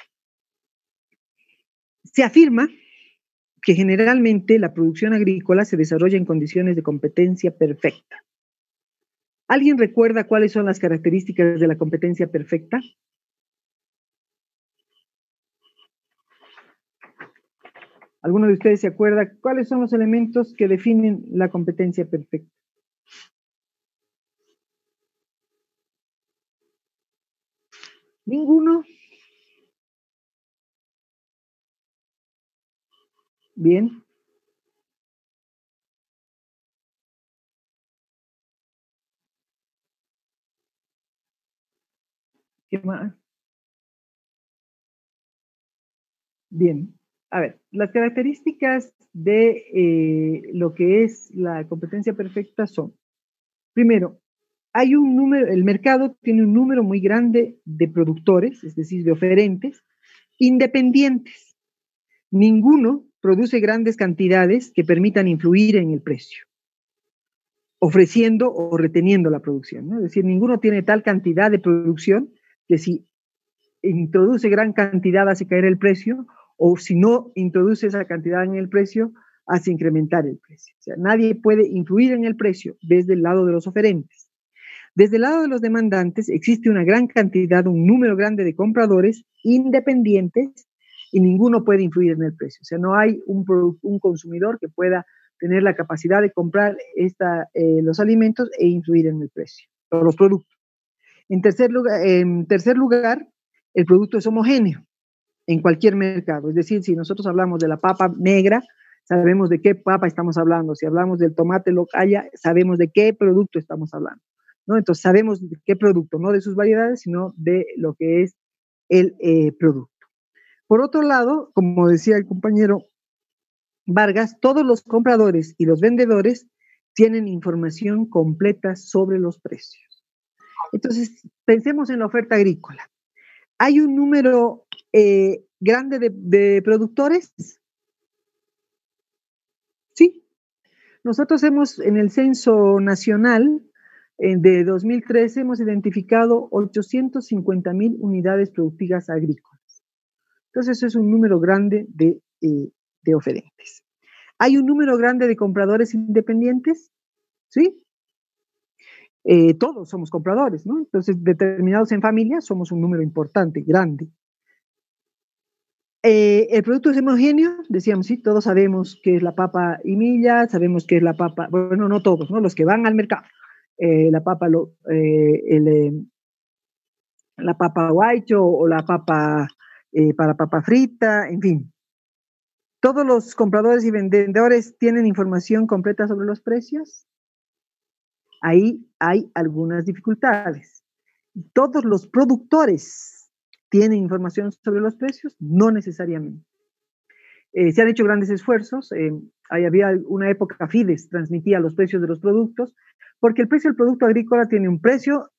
Se afirma que generalmente la producción agrícola se desarrolla en condiciones de competencia perfecta. ¿Alguien recuerda cuáles son las características de la competencia perfecta? ¿Alguno de ustedes se acuerda cuáles son los elementos que definen la competencia perfecta? ¿Ninguno? Bien. ¿Qué más? Bien. A ver, las características de lo que es la competencia perfecta son, primero, hay un número, el mercado tiene un número muy grande de productores, es decir, de oferentes, independientes. Ninguno produce grandes cantidades que permitan influir en el precio, ofreciendo o reteniendo la producción, ¿no? Es decir, ninguno tiene tal cantidad de producción que si introduce gran cantidad hace caer el precio, o si no introduce esa cantidad en el precio, hace incrementar el precio. O sea, nadie puede influir en el precio desde el lado de los oferentes. Desde el lado de los demandantes existe una gran cantidad, un número grande de compradores independientes y ninguno puede influir en el precio. O sea, no hay un consumidor que pueda tener la capacidad de comprar los alimentos e influir en el precio, o los productos. En tercer lugar, el producto es homogéneo en cualquier mercado. Es decir, si nosotros hablamos de la papa negra, sabemos de qué papa estamos hablando. Si hablamos del tomate locaya, sabemos de qué producto estamos hablando, ¿no? Entonces sabemos de qué producto, no de sus variedades, sino de lo que es el producto. Por otro lado, como decía el compañero Vargas, todos los compradores y los vendedores tienen información completa sobre los precios. Entonces, pensemos en la oferta agrícola. ¿Hay un número grande de productores? Sí. Nosotros en el Censo Nacional de 2013 hemos identificado 850,000 unidades productivas agrícolas. Entonces, eso es un número grande de oferentes. ¿Hay un número grande de compradores independientes? Sí. Todos somos compradores, ¿no? Entonces, determinados en familia, somos un número importante, grande. El producto es homogéneo, decíamos, sí, todos sabemos qué es la papa Imilla, sabemos qué es la papa, bueno, no todos, ¿no? Los que van al mercado, la papa, la papa huaycho o la papa para papa frita, en fin. ¿Todos los compradores y vendedores tienen información completa sobre los precios? Ahí hay algunas dificultades. ¿Todos los productores tienen información sobre los precios? No necesariamente. Se han hecho grandes esfuerzos. Había una época, Fides transmitía los precios de los productos, porque el precio del producto agrícola tiene un precio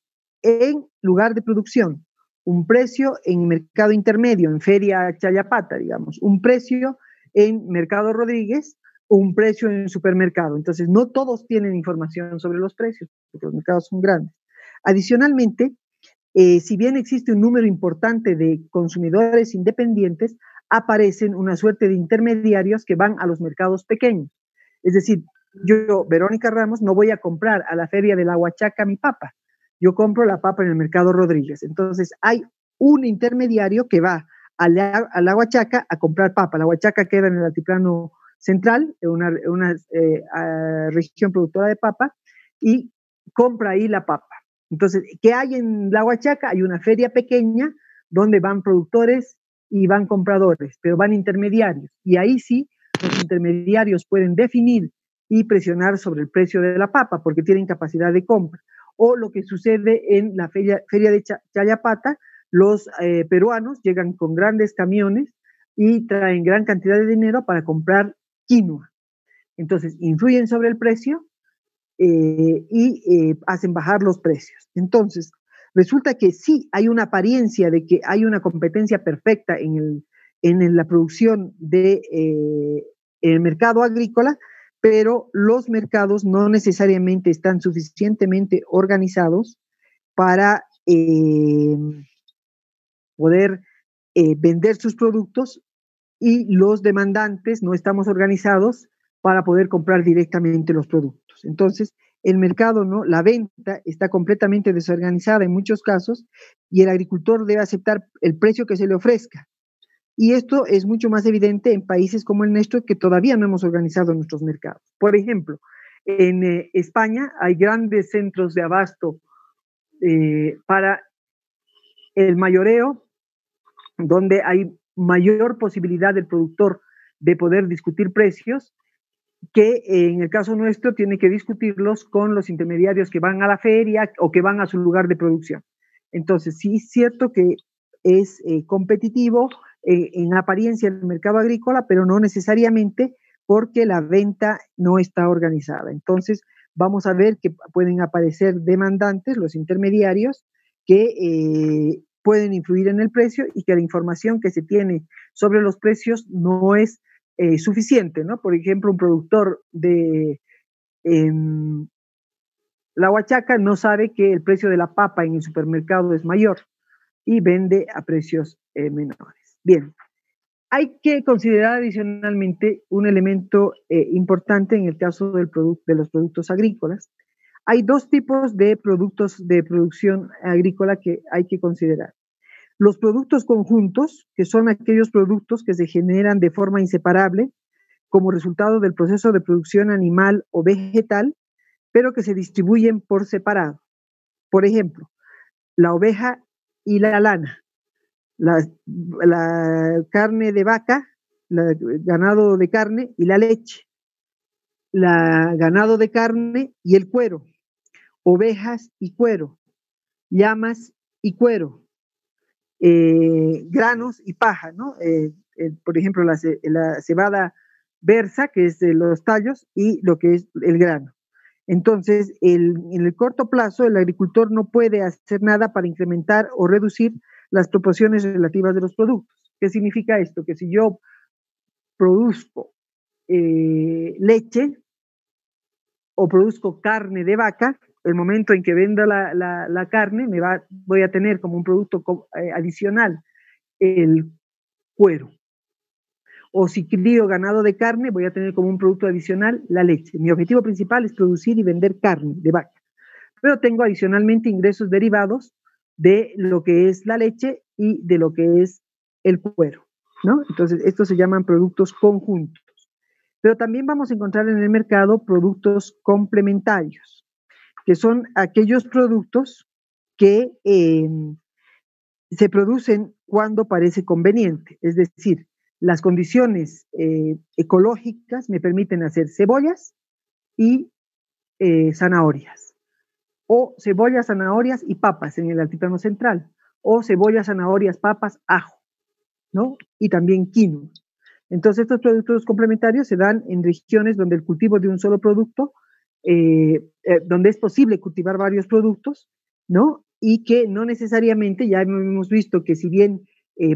en lugar de producción, un precio en mercado intermedio, en Feria Chayapata, digamos, un precio en Mercado Rodríguez, un precio en supermercado. Entonces, no todos tienen información sobre los precios, porque los mercados son grandes. Adicionalmente, si bien existe un número importante de consumidores independientes, aparecen una suerte de intermediarios que van a los mercados pequeños. Es decir, yo, Verónica Ramos, no voy a comprar a la feria de la Huachaca mi papa. Yo compro la papa en el mercado Rodríguez. Entonces, hay un intermediario que va a la Huachaca a comprar papa. La Huachaca queda en el altiplano central, en una región productora de papa, y compra ahí la papa. Entonces, ¿qué hay en la Huachaca? Hay una feria pequeña donde van productores y van compradores, pero van intermediarios. Y ahí sí, los intermediarios pueden definir y presionar sobre el precio de la papa porque tienen capacidad de compra. O lo que sucede en la feria de Chayapata, los peruanos llegan con grandes camiones y traen gran cantidad de dinero para comprar quinoa. Entonces, influyen sobre el precio y hacen bajar los precios. Entonces, resulta que sí hay una apariencia de que hay una competencia perfecta en la producción el mercado agrícola, pero los mercados no necesariamente están suficientemente organizados para poder vender sus productos, y los demandantes no estamos organizados para poder comprar directamente los productos. Entonces, el mercado, ¿no? La venta está completamente desorganizada en muchos casos y el agricultor debe aceptar el precio que se le ofrezca. Y esto es mucho más evidente en países como el nuestro, que todavía no hemos organizado nuestros mercados. Por ejemplo, en España hay grandes centros de abasto para el mayoreo, donde hay mayor posibilidad del productor de poder discutir precios, que en el caso nuestro tiene que discutirlos con los intermediarios que van a la feria o que van a su lugar de producción. Entonces, sí es cierto que es competitivo en apariencia el mercado agrícola, pero no necesariamente, porque la venta no está organizada. Entonces, vamos a ver que pueden aparecer demandantes, los intermediarios, que pueden influir en el precio, y que la información que se tiene sobre los precios no es suficiente, ¿no? Por ejemplo, un productor de la Huachaca no sabe que el precio de la papa en el supermercado es mayor y vende a precios menores. Bien, hay que considerar adicionalmente un elemento importante en el caso de los productos agrícolas. Hay dos tipos de productos de producción agrícola que hay que considerar. Los productos conjuntos, que son aquellos productos que se generan de forma inseparable como resultado del proceso de producción animal o vegetal, pero que se distribuyen por separado. Por ejemplo, la oveja y la lana, la carne de vaca, ganado de carne y la leche, la ganado de carne y el cuero, ovejas y cuero, llamas y cuero, granos y paja, ¿no? Por ejemplo, la cebada versa, que es de los tallos, y lo que es el grano. Entonces, en el corto plazo, el agricultor no puede hacer nada para incrementar o reducir las proporciones relativas de los productos. ¿Qué significa esto? Que si yo produzco leche o produzco carne de vaca, el momento en que venda la carne, voy a tener como un producto adicional el cuero. O si crío ganado de carne, voy a tener como un producto adicional la leche. Mi objetivo principal es producir y vender carne de vaca. Pero tengo adicionalmente ingresos derivados de lo que es la leche y de lo que es el cuero, ¿no? Entonces, estos se llaman productos conjuntos. Pero también vamos a encontrar en el mercado productos complementarios, que son aquellos productos que se producen cuando parece conveniente. Es decir, las condiciones ecológicas me permiten hacer cebollas y zanahorias, o cebollas, zanahorias y papas en el altiplano central, o cebollas, zanahorias, papas, ajo, ¿no? Y también quinoa. Entonces, estos productos complementarios se dan en regiones donde el cultivo de un solo producto, donde es posible cultivar varios productos, ¿no? Y que no necesariamente, ya hemos visto que si bien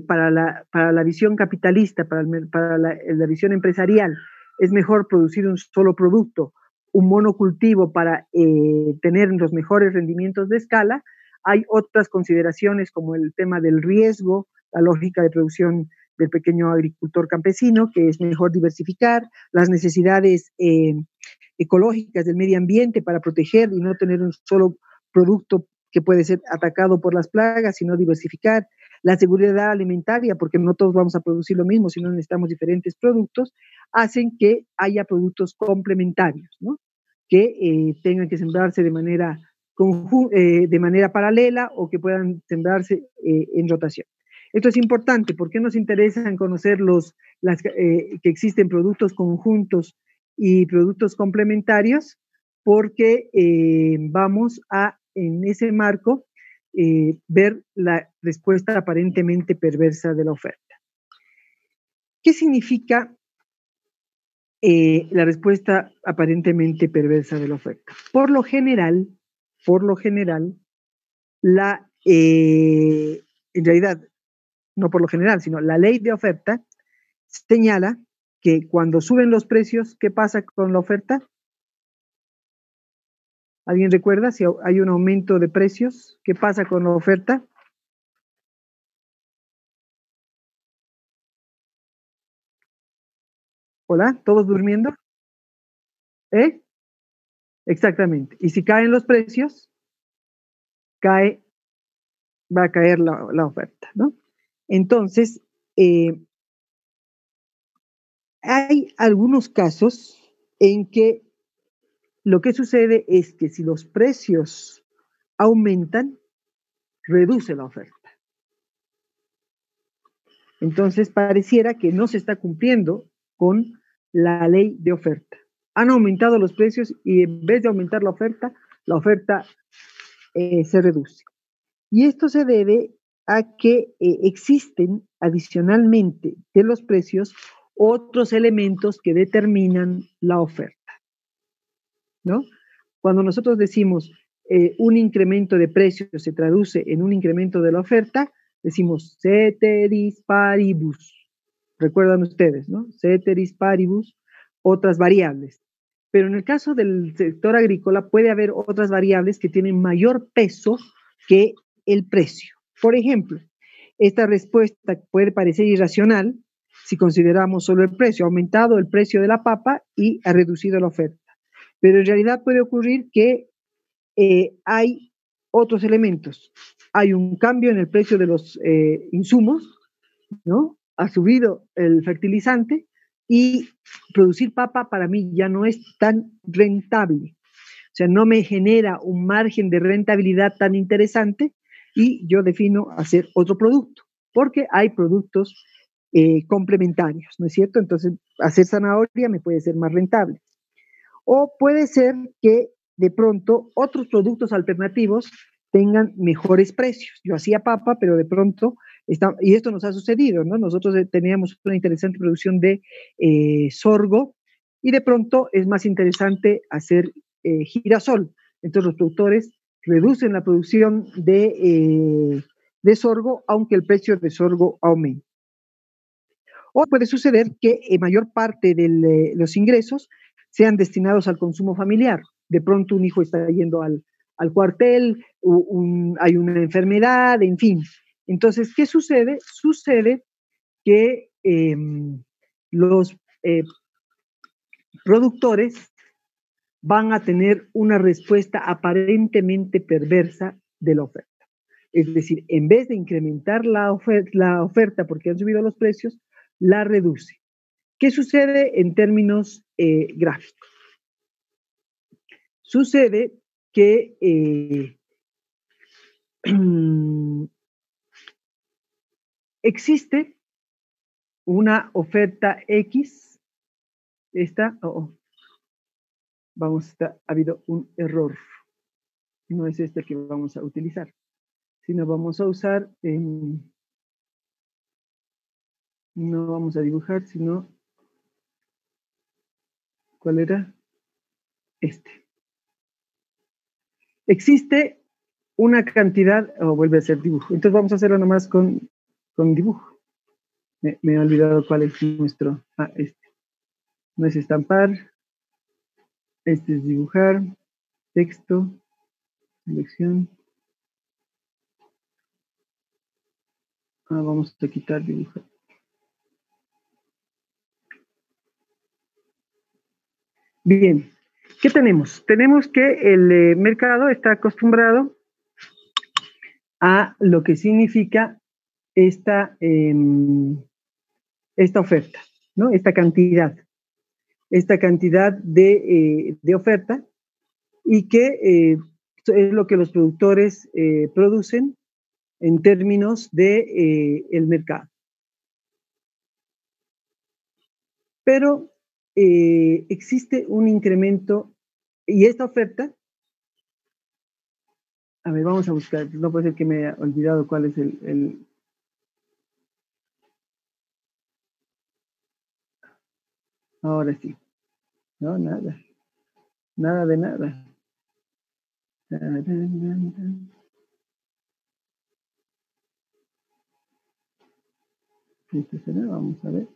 para la visión capitalista, para la visión empresarial, es mejor producir un solo producto, un monocultivo para tener los mejores rendimientos de escala, hay otras consideraciones como el tema del riesgo, la lógica de producción del pequeño agricultor campesino, que es mejor diversificar, las necesidades ecológicas del medio ambiente para proteger y no tener un solo producto que puede ser atacado por las plagas, sino diversificar, la seguridad alimentaria, porque no todos vamos a producir lo mismo, sino necesitamos diferentes productos, hacen que haya productos complementarios, ¿no? Que tengan que sembrarse de manera paralela o que puedan sembrarse en rotación. Esto es importante. ¿Por qué nos interesa en conocer que existen productos conjuntos y productos complementarios? Porque vamos a, en ese marco, ver la respuesta aparentemente perversa de la oferta. ¿Qué significa la respuesta aparentemente perversa de la oferta? Por lo general, en realidad, no por lo general, sino la ley de oferta señala que cuando suben los precios, ¿qué pasa con la oferta? ¿Alguien recuerda si hay un aumento de precios? ¿Qué pasa con la oferta? ¿Hola? ¿Todos durmiendo? ¿Eh? Exactamente. Y si caen los precios, va a caer la oferta, ¿no? Entonces, hay algunos casos en que lo que sucede es que si los precios aumentan, reduce la oferta. Entonces, pareciera que no se está cumpliendo con la ley de oferta. Han aumentado los precios y en vez de aumentar la oferta se reduce. Y esto se debe a que existen adicionalmente de los precios otros elementos que determinan la oferta, ¿no? Cuando nosotros decimos un incremento de precios se traduce en un incremento de la oferta, decimos ceteris paribus. Recuerdan ustedes, ¿no? Ceteris paribus, otras variables. Pero en el caso del sector agrícola puede haber otras variables que tienen mayor peso que el precio. Por ejemplo, esta respuesta puede parecer irracional si consideramos solo el precio. Ha aumentado el precio de la papa y ha reducido la oferta. Pero en realidad puede ocurrir que hay otros elementos. Hay un cambio en el precio de los insumos, ¿no? Ha subido el fertilizante y producir papa para mí ya no es tan rentable. O sea, no me genera un margen de rentabilidad tan interesante y yo defino hacer otro producto, porque hay productos complementarios, ¿no es cierto? Entonces, hacer zanahoria me puede ser más rentable. O puede ser que de pronto otros productos alternativos tengan mejores precios. Yo hacía papa, pero de pronto, y esto nos ha sucedido, ¿no? Nosotros teníamos una interesante producción de sorgo y de pronto es más interesante hacer girasol. Entonces los productores reducen la producción de sorgo, aunque el precio de sorgo aumente. O puede suceder que mayor parte de los ingresos sean destinados al consumo familiar. De pronto un hijo está yendo al cuartel, hay una enfermedad, en fin. Entonces, ¿qué sucede? Sucede que los productores van a tener una respuesta aparentemente perversa de la oferta. Es decir, en vez de incrementar la oferta porque han subido los precios, la reduce. ¿Qué sucede en términos gráficos? Sucede que existe una oferta X. Ha habido un error. No es este que vamos a utilizar, sino vamos a usar, no vamos a dibujar, sino, ¿cuál era? Este. Existe una cantidad, vuelve a ser dibujo. Entonces vamos a hacerlo nomás con dibujo. Me he olvidado cuál es nuestro, este. No es estampar, este es dibujar, texto, selección. Vamos a quitar dibujar. Bien, ¿qué tenemos? Tenemos que el mercado está acostumbrado a lo que significa esta oferta, ¿no? Esta cantidad de oferta, y que es lo que los productores producen en términos de el mercado. Pero existe un incremento, y esta oferta, a ver, vamos a buscar, no puede ser que me haya olvidado cuál es el ahora sí, no, nada de nada. ¿Esto será? Vamos a ver.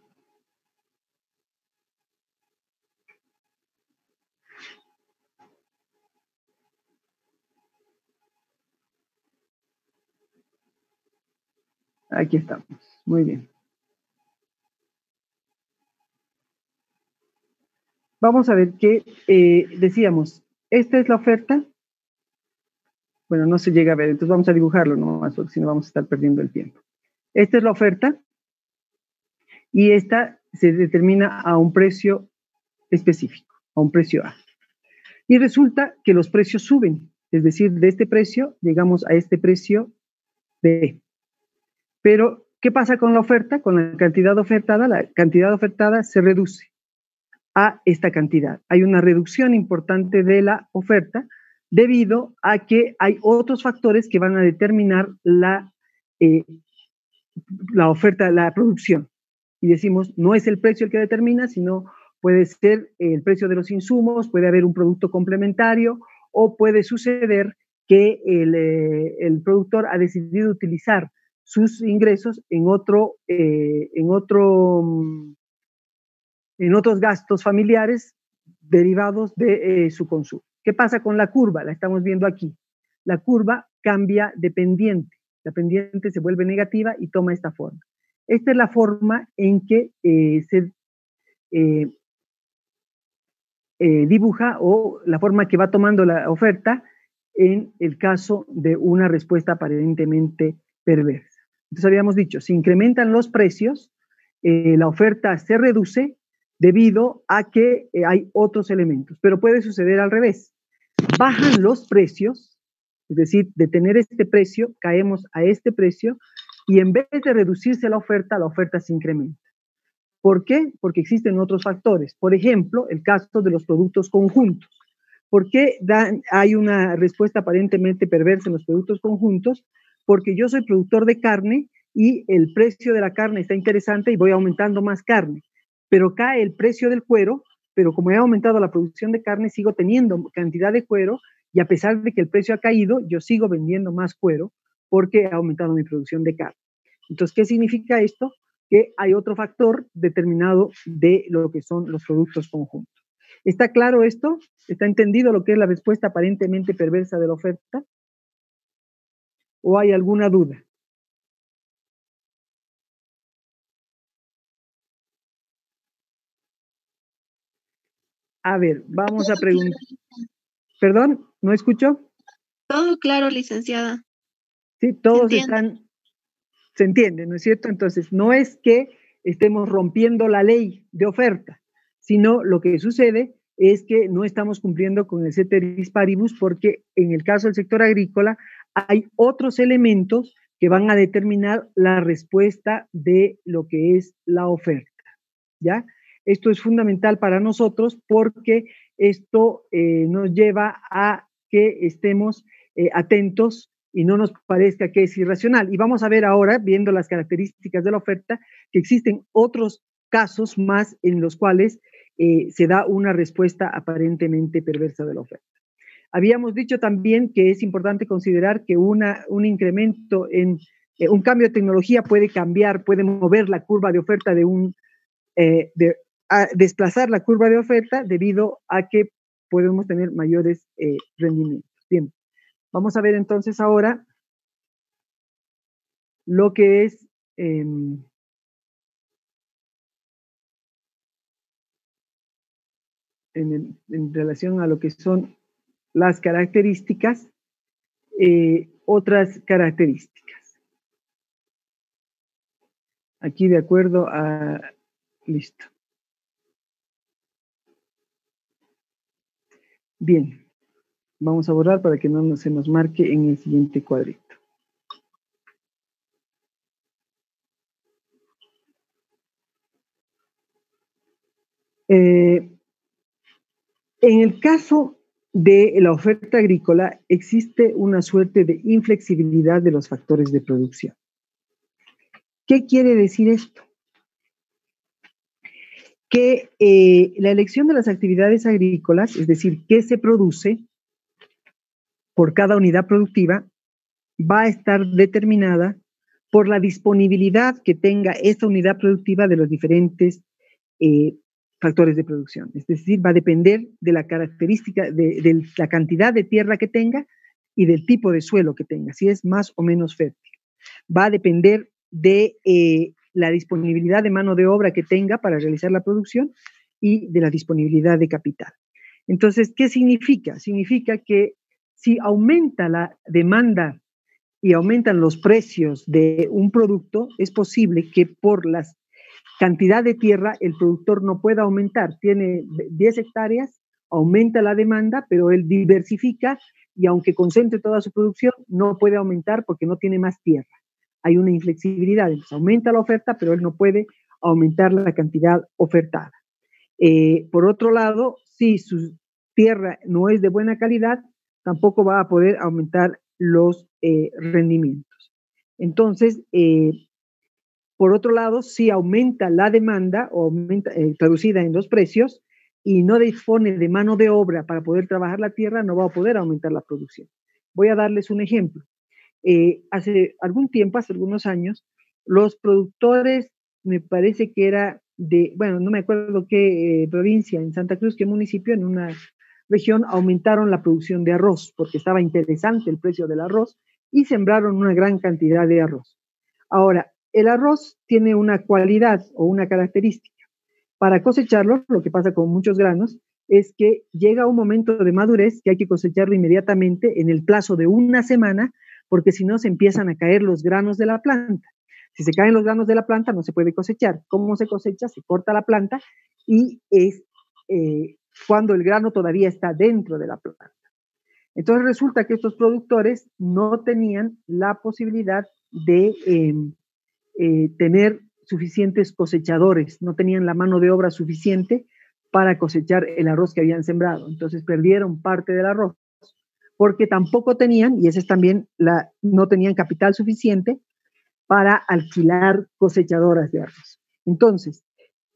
Aquí estamos, muy bien. Vamos a ver qué decíamos. Esta es la oferta. Bueno, no se llega a ver, entonces vamos a dibujarlo nomás, porque si no vamos a estar perdiendo el tiempo. Esta es la oferta, y esta se determina a un precio específico, a un precio A. Y resulta que los precios suben, es decir, de este precio llegamos a este precio B. Pero, ¿qué pasa con la oferta? Con la cantidad ofertada. La cantidad ofertada se reduce a esta cantidad. Hay una reducción importante de la oferta debido a que hay otros factores que van a determinar la oferta, la producción. Y decimos, no es el precio el que determina, sino puede ser el precio de los insumos, puede haber un producto complementario, o puede suceder que el productor ha decidido utilizar sus ingresos en otros gastos familiares derivados de su consumo. ¿Qué pasa con la curva? La estamos viendo aquí. La curva cambia de pendiente. La pendiente se vuelve negativa y toma esta forma. Esta es la forma en que se dibuja, o la forma que va tomando la oferta en el caso de una respuesta aparentemente perversa. Entonces habíamos dicho, si incrementan los precios, la oferta se reduce debido a que hay otros elementos, pero puede suceder al revés. Bajan los precios, es decir, de tener este precio, caemos a este precio, y en vez de reducirse la oferta se incrementa. ¿Por qué? Porque existen otros factores. Por ejemplo, el caso de los productos conjuntos. ¿Por qué hay una respuesta aparentemente perversa en los productos conjuntos? Porque yo soy productor de carne y el precio de la carne está interesante y voy aumentando más carne, pero cae el precio del cuero, pero como he aumentado la producción de carne, sigo teniendo cantidad de cuero y a pesar de que el precio ha caído, yo sigo vendiendo más cuero porque he aumentado mi producción de carne. Entonces, ¿qué significa esto? Que hay otro factor determinado de lo que son los productos conjuntos. ¿Está claro esto? ¿Está entendido lo que es la respuesta aparentemente perversa de la oferta? ¿O hay alguna duda? A ver, vamos a preguntar. ¿Perdón? ¿No escucho? Todo claro, licenciada. Sí, todos están, se entiende, ¿no es cierto? Entonces, no es que estemos rompiendo la ley de oferta, sino lo que sucede es que no estamos cumpliendo con el ceteris paribus porque en el caso del sector agrícola hay otros elementos que van a determinar la respuesta de lo que es la oferta, ¿ya? Esto es fundamental para nosotros porque esto nos lleva a que estemos atentos y no nos parezca que es irracional. Y vamos a ver ahora, viendo las características de la oferta, que existen otros casos más en los cuales se da una respuesta aparentemente perversa de la oferta. Habíamos dicho también que es importante considerar que un incremento en un cambio de tecnología puede cambiar, puede mover la curva de oferta a desplazar la curva de oferta debido a que podemos tener mayores rendimientos. Bien, vamos a ver entonces ahora lo que es en relación a lo que son las características, otras características. Aquí de acuerdo a... Listo. Bien, vamos a borrar para que no se nos marque en el siguiente cuadrito. En el caso de la oferta agrícola, existe una suerte de inflexibilidad de los factores de producción. ¿Qué quiere decir esto? Que la elección de las actividades agrícolas, es decir, qué se produce por cada unidad productiva, va a estar determinada por la disponibilidad que tenga esta unidad productiva de los diferentes factores de producción. Es decir, va a depender de la característica, de la cantidad de tierra que tenga y del tipo de suelo que tenga, si es más o menos fértil. Va a depender de la disponibilidad de mano de obra que tenga para realizar la producción y de la disponibilidad de capital. Entonces, ¿qué significa? Significa que si aumenta la demanda y aumentan los precios de un producto, es posible que por la cantidad de tierra el productor no pueda aumentar. Tiene 10 hectáreas, aumenta la demanda, pero él diversifica y aunque concentre toda su producción, no puede aumentar porque no tiene más tierra. Hay una inflexibilidad, entonces aumenta la oferta, pero él no puede aumentar la cantidad ofertada. Por otro lado, si su tierra no es de buena calidad, tampoco va a poder aumentar los rendimientos. Entonces, por otro lado, si aumenta la demanda o aumenta, traducida en los precios y no dispone de mano de obra para poder trabajar la tierra, no va a poder aumentar la producción. Voy a darles un ejemplo. Hace algún tiempo, hace algunos años, los productores, me parece que era bueno, no me acuerdo qué provincia, en Santa Cruz, qué municipio, en una región, aumentaron la producción de arroz, porque estaba interesante el precio del arroz, y sembraron una gran cantidad de arroz. Ahora, el arroz tiene una cualidad o una característica. Para cosecharlo, lo que pasa con muchos granos, es que llega un momento de madurez que hay que cosecharlo inmediatamente en el plazo de una semana, porque si no se empiezan a caer los granos de la planta. Si se caen los granos de la planta, no se puede cosechar. ¿Cómo se cosecha? Se corta la planta y es cuando el grano todavía está dentro de la planta. Entonces resulta que estos productores no tenían la posibilidad de tener suficientes cosechadores, no tenían la mano de obra suficiente para cosechar el arroz que habían sembrado. Entonces perdieron parte del arroz porque tampoco tenían, y ese es también no tenían capital suficiente para alquilar cosechadoras de arroz. Entonces,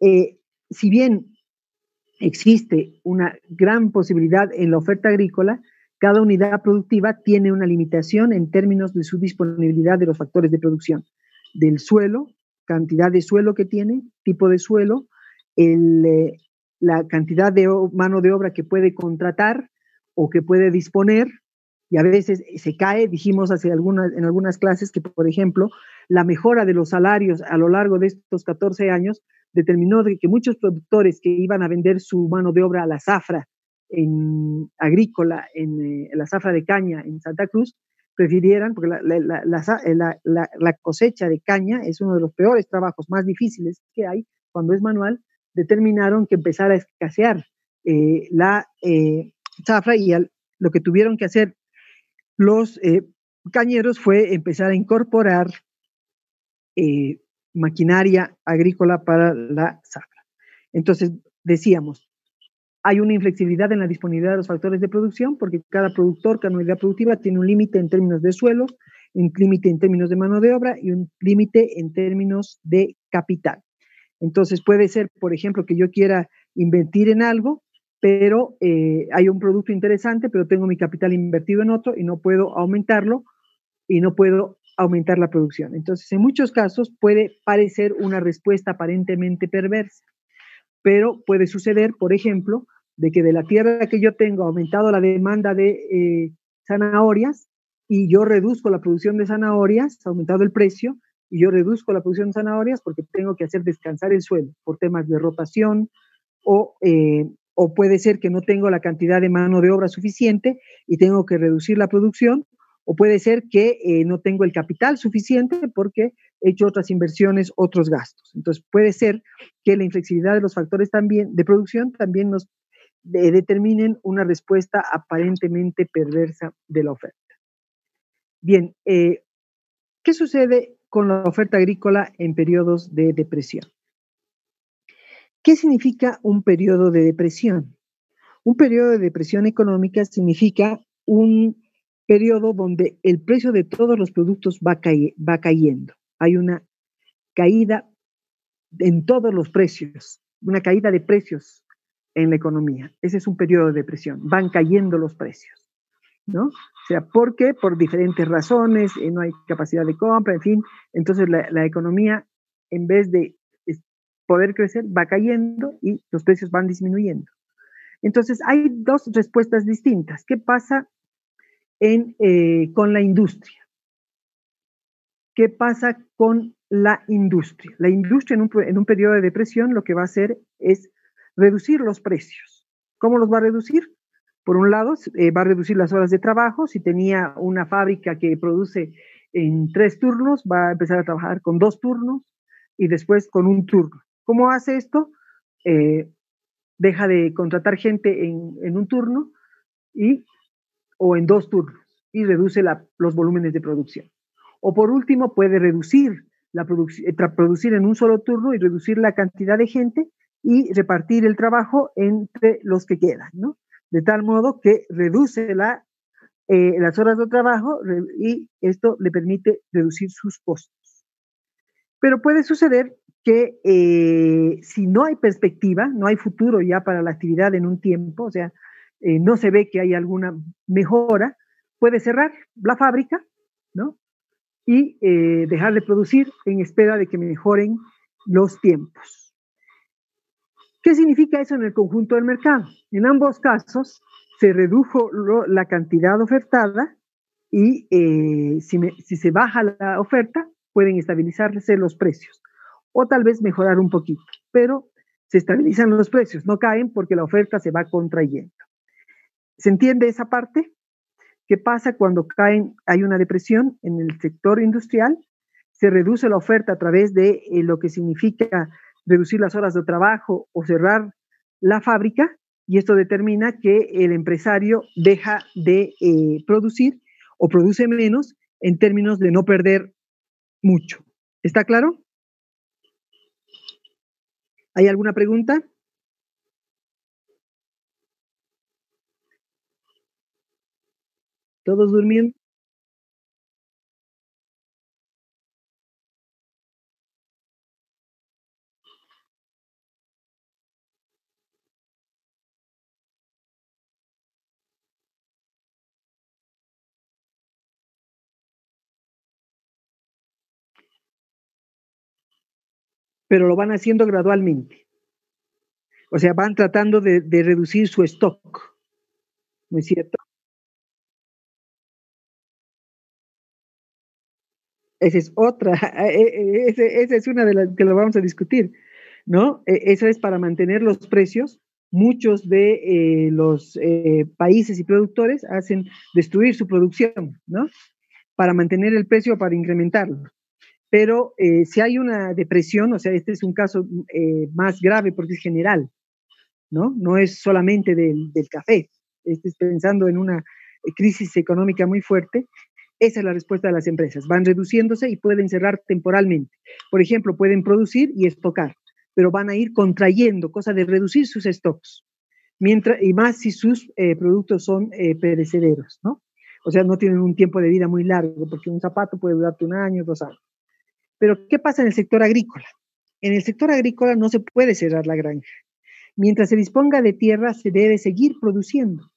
si bien existe una gran posibilidad en la oferta agrícola. Cada unidad productiva tiene una limitación en términos de su disponibilidad de los factores de producción, del suelo, cantidad de suelo que tiene, tipo de suelo, la cantidad de mano de obra que puede contratar o que puede disponer, y a veces se cae. Dijimos en algunas clases que, por ejemplo, la mejora de los salarios a lo largo de estos 14 años determinó de que muchos productores que iban a vender su mano de obra a la zafra agrícola, en la zafra de caña en Santa Cruz, prefirieran, porque la cosecha de caña es uno de los peores trabajos, más difíciles que hay cuando es manual, determinaron que empezara a escasear la zafra, y lo que tuvieron que hacer los cañeros fue empezar a incorporar maquinaria agrícola para la zafra. Entonces, decíamos, hay una inflexibilidad en la disponibilidad de los factores de producción, porque cada productor, cada unidad productiva tiene un límite en términos de suelos, un límite en términos de mano de obra y un límite en términos de capital. Entonces puede ser, por ejemplo, que yo quiera invertir en algo, pero hay un producto interesante, pero tengo mi capital invertido en otro y no puedo aumentarlo y no puedo aumentar la producción. Entonces, en muchos casos puede parecer una respuesta aparentemente perversa, pero puede suceder, por ejemplo, de que de la tierra que yo tengo ha aumentado la demanda de zanahorias y yo reduzco la producción de zanahorias, ha aumentado el precio, y yo reduzco la producción de zanahorias porque tengo que hacer descansar el suelo por temas de rotación, o puede ser que no tengo la cantidad de mano de obra suficiente y tengo que reducir la producción, o puede ser que no tengo el capital suficiente porque he hecho otras inversiones, otros gastos. Entonces puede ser que la inflexibilidad de los factores también de producción también nos determinen una respuesta aparentemente perversa de la oferta. Bien, ¿qué sucede con la oferta agrícola en periodos de depresión? ¿Qué significa un periodo de depresión? Un periodo de depresión económica significa un periodo donde el precio de todos los productos va cayendo. Hay una caída en todos los precios, una caída de precios en la economía. Ese es un periodo de depresión. Van cayendo los precios, ¿no? O sea, ¿por qué? Por diferentes razones, no hay capacidad de compra, en fin. Entonces la economía, en vez de poder crecer, va cayendo y los precios van disminuyendo. Entonces, hay dos respuestas distintas. ¿Qué pasa con la industria? ¿Qué pasa con la industria? La industria en un periodo de depresión lo que va a hacer es reducir los precios. ¿Cómo los va a reducir? Por un lado, va a reducir las horas de trabajo. Si tenía una fábrica que produce en 3 turnos, va a empezar a trabajar con 2 turnos y después con 1 turno. ¿Cómo hace esto? Deja de contratar gente en 1 turno o en 2 turnos y reduce los volúmenes de producción. O por último, puede reducir producir en un solo turno y reducir la cantidad de gente y repartir el trabajo entre los que quedan, ¿no? De tal modo que reduce las horas de trabajo y esto le permite reducir sus costos. Pero puede suceder que si no hay perspectiva, no hay futuro ya para la actividad en un tiempo, o sea, no se ve que hay alguna mejora, puede cerrar la fábrica, ¿no? Y dejar de producir en espera de que mejoren los tiempos. ¿Qué significa eso en el conjunto del mercado? En ambos casos se redujo la cantidad ofertada y si se baja la oferta, pueden estabilizarse los precios o tal vez mejorar un poquito, pero se estabilizan los precios, no caen porque la oferta se va contrayendo. ¿Se entiende esa parte? ¿Qué pasa cuando hay una depresión en el sector industrial? Se reduce la oferta a través de lo que significa reducir las horas de trabajo o cerrar la fábrica, y esto determina que el empresario deja de producir o produce menos en términos de no perder mucho. ¿Está claro? ¿Hay alguna pregunta? ¿Todos durmiendo? pero lo van haciendo gradualmente. O sea, van tratando de reducir su stock, ¿no es cierto? Esa es otra, esa es una de las que lo vamos a discutir, ¿no? Eso es para mantener los precios. Muchos de los países y productores hacen destruir su producción, ¿no? Para mantener el precio, para incrementarlo. Pero si hay una depresión, o sea, este es un caso más grave porque es general, ¿no? No es solamente del café. Este es pensando en una crisis económica muy fuerte. Esa es la respuesta de las empresas. Van reduciéndose y pueden cerrar temporalmente. Por ejemplo, pueden producir y estocar, pero van a ir contrayendo, cosa de reducir sus stocks. Mientras, y más si sus productos son perecederos, ¿no? O sea, no tienen un tiempo de vida muy largo, porque un zapato puede durarte 1 año, 2 años. Pero, ¿qué pasa en el sector agrícola? En el sector agrícola no se puede cerrar la granja. Mientras se disponga de tierra, se debe seguir produciendo.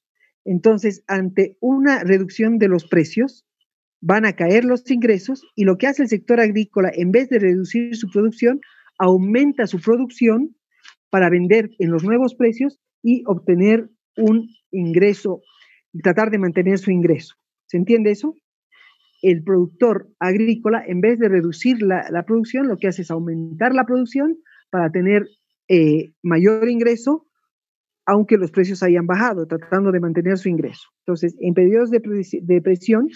Entonces, ante una reducción de los precios, van a caer los ingresos y lo que hace el sector agrícola, en vez de reducir su producción, aumenta su producción para vender en los nuevos precios y obtener un ingreso, tratar de mantener su ingreso. ¿Se entiende eso? El productor agrícola, en vez de reducir la producción, lo que hace es aumentar la producción para tener mayor ingreso, aunque los precios hayan bajado, tratando de mantener su ingreso. Entonces, en periodos de presión,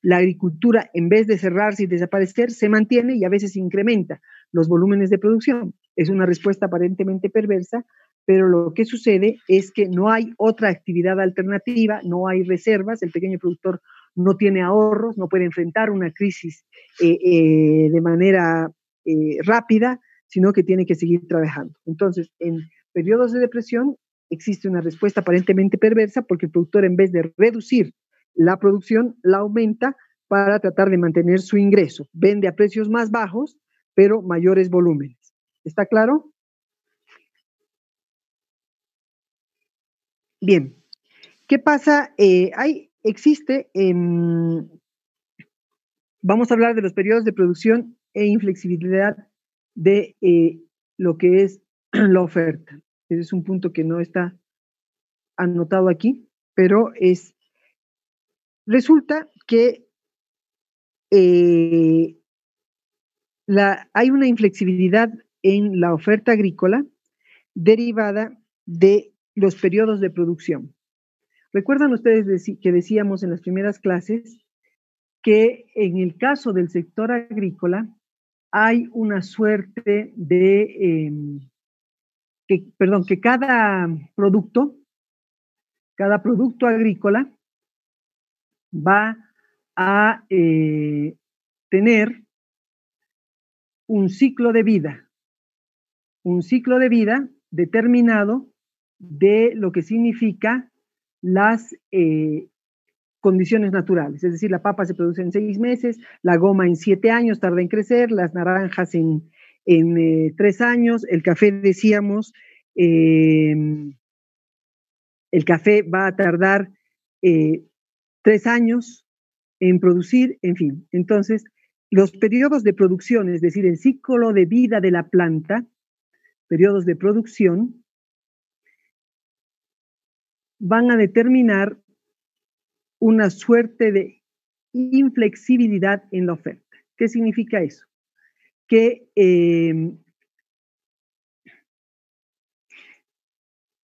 la agricultura, en vez de cerrarse y desaparecer, se mantiene y a veces incrementa los volúmenes de producción. Es una respuesta aparentemente perversa, pero lo que sucede es que no hay otra actividad alternativa, no hay reservas, el pequeño productor no tiene ahorros, no puede enfrentar una crisis de manera rápida, sino que tiene que seguir trabajando. Entonces, en periodos de depresión existe una respuesta aparentemente perversa porque el productor, en vez de reducir la producción, la aumenta para tratar de mantener su ingreso. Vende a precios más bajos, pero mayores volúmenes. ¿Está claro? Bien. ¿Qué pasa? Vamos a hablar de los periodos de producción e inflexibilidad de lo que es la oferta. Ese es un punto que no está anotado aquí, pero resulta que hay una inflexibilidad en la oferta agrícola derivada de los periodos de producción. ¿Recuerdan ustedes que decíamos en las primeras clases que en el caso del sector agrícola hay una suerte de, que cada producto agrícola va a tener un ciclo de vida determinado de lo que significa las condiciones naturales. Es decir, la papa se produce en 6 meses, la goma en 7 años tarda en crecer, las naranjas en 3 años, el café, decíamos, el café va a tardar 3 años en producir, en fin. Entonces, los periodos de producción, es decir, el ciclo de vida de la planta, periodos de producción, van a determinar una suerte de inflexibilidad en la oferta. ¿Qué significa eso? Que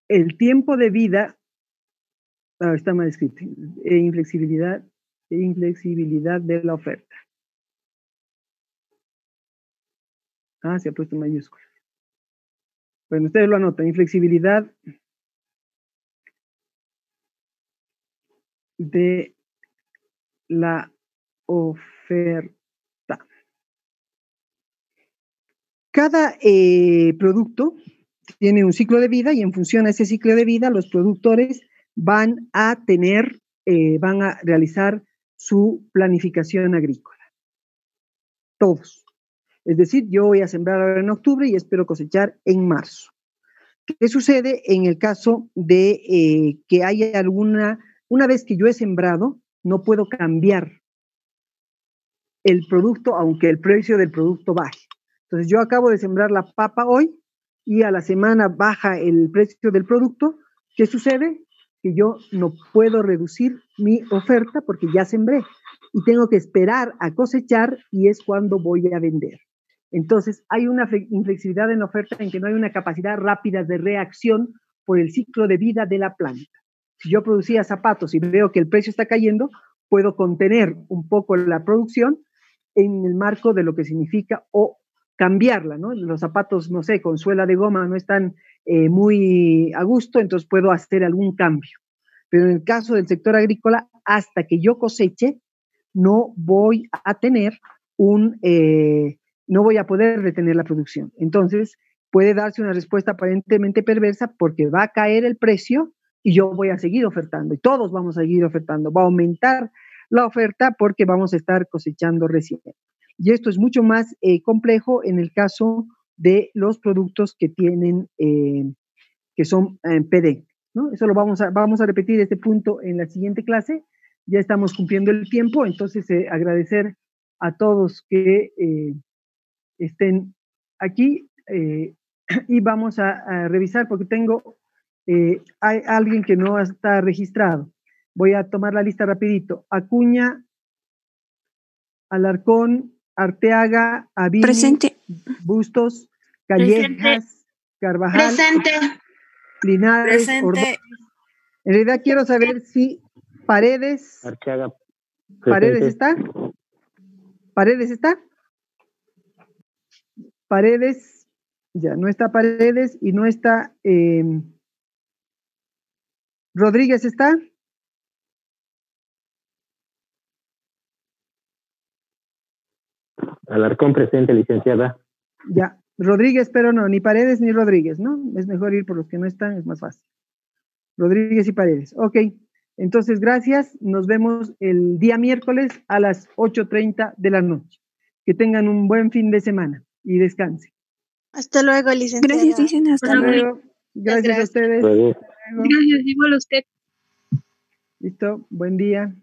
el tiempo de vida, está mal escrito, inflexibilidad de la oferta. Se ha puesto en mayúscula. Bueno, ustedes lo anotan, inflexibilidad de la oferta. Cada producto tiene un ciclo de vida y en función a ese ciclo de vida, los productores van a realizar su planificación agrícola. Todos. Es decir, yo voy a sembrar ahora en octubre y espero cosechar en marzo. ¿Qué sucede en el caso de que haya una vez que yo he sembrado, no puedo cambiar el producto aunque el precio del producto baje? Entonces yo acabo de sembrar la papa hoy y a la semana baja el precio del producto. ¿Qué sucede? Que yo no puedo reducir mi oferta porque ya sembré y tengo que esperar a cosechar y es cuando voy a vender. Entonces hay una inflexibilidad en la oferta en que no hay una capacidad rápida de reacción por el ciclo de vida de la planta. Si yo producía zapatos y veo que el precio está cayendo, puedo contener un poco la producción en el marco de lo que significa o cambiarla, ¿no? Los zapatos, no sé, con suela de goma no están muy a gusto, entonces puedo hacer algún cambio. Pero en el caso del sector agrícola, hasta que yo coseche, no voy a tener no voy a poder retener la producción. Entonces, puede darse una respuesta aparentemente perversa porque va a caer el precio y yo voy a seguir ofertando y todos vamos a seguir ofertando. Va a aumentar la oferta porque vamos a estar cosechando recién. Y esto es mucho más complejo en el caso de los productos que tienen, que son PD, ¿no? Eso lo vamos a repetir este punto en la siguiente clase. Ya estamos cumpliendo el tiempo, entonces agradecer a todos que estén aquí y vamos a revisar porque hay alguien que no está registrado. Voy a tomar la lista rapidito. Acuña, Alarcón, Arteaga, Avini, presente. Bustos, Callejas, Carvajal, presente. Linares, Presente. Ordóñez. En realidad quiero saber si Paredes. Arteaga, ¿Paredes está? ¿Paredes está? Paredes, ya no está Paredes y no está Rodríguez está. Alarcón presente, licenciada. Ya, Rodríguez, pero no, ni Paredes ni Rodríguez, ¿no? Es mejor ir por los que no están, es más fácil. Rodríguez y Paredes, ok. Entonces, gracias. Nos vemos el día miércoles a las 8:30 de la noche. Que tengan un buen fin de semana y descansen. Hasta luego, licenciada. Gracias, dicen. Hasta luego. Gracias a ustedes. Luego. Gracias, igual a usted. Listo, buen día.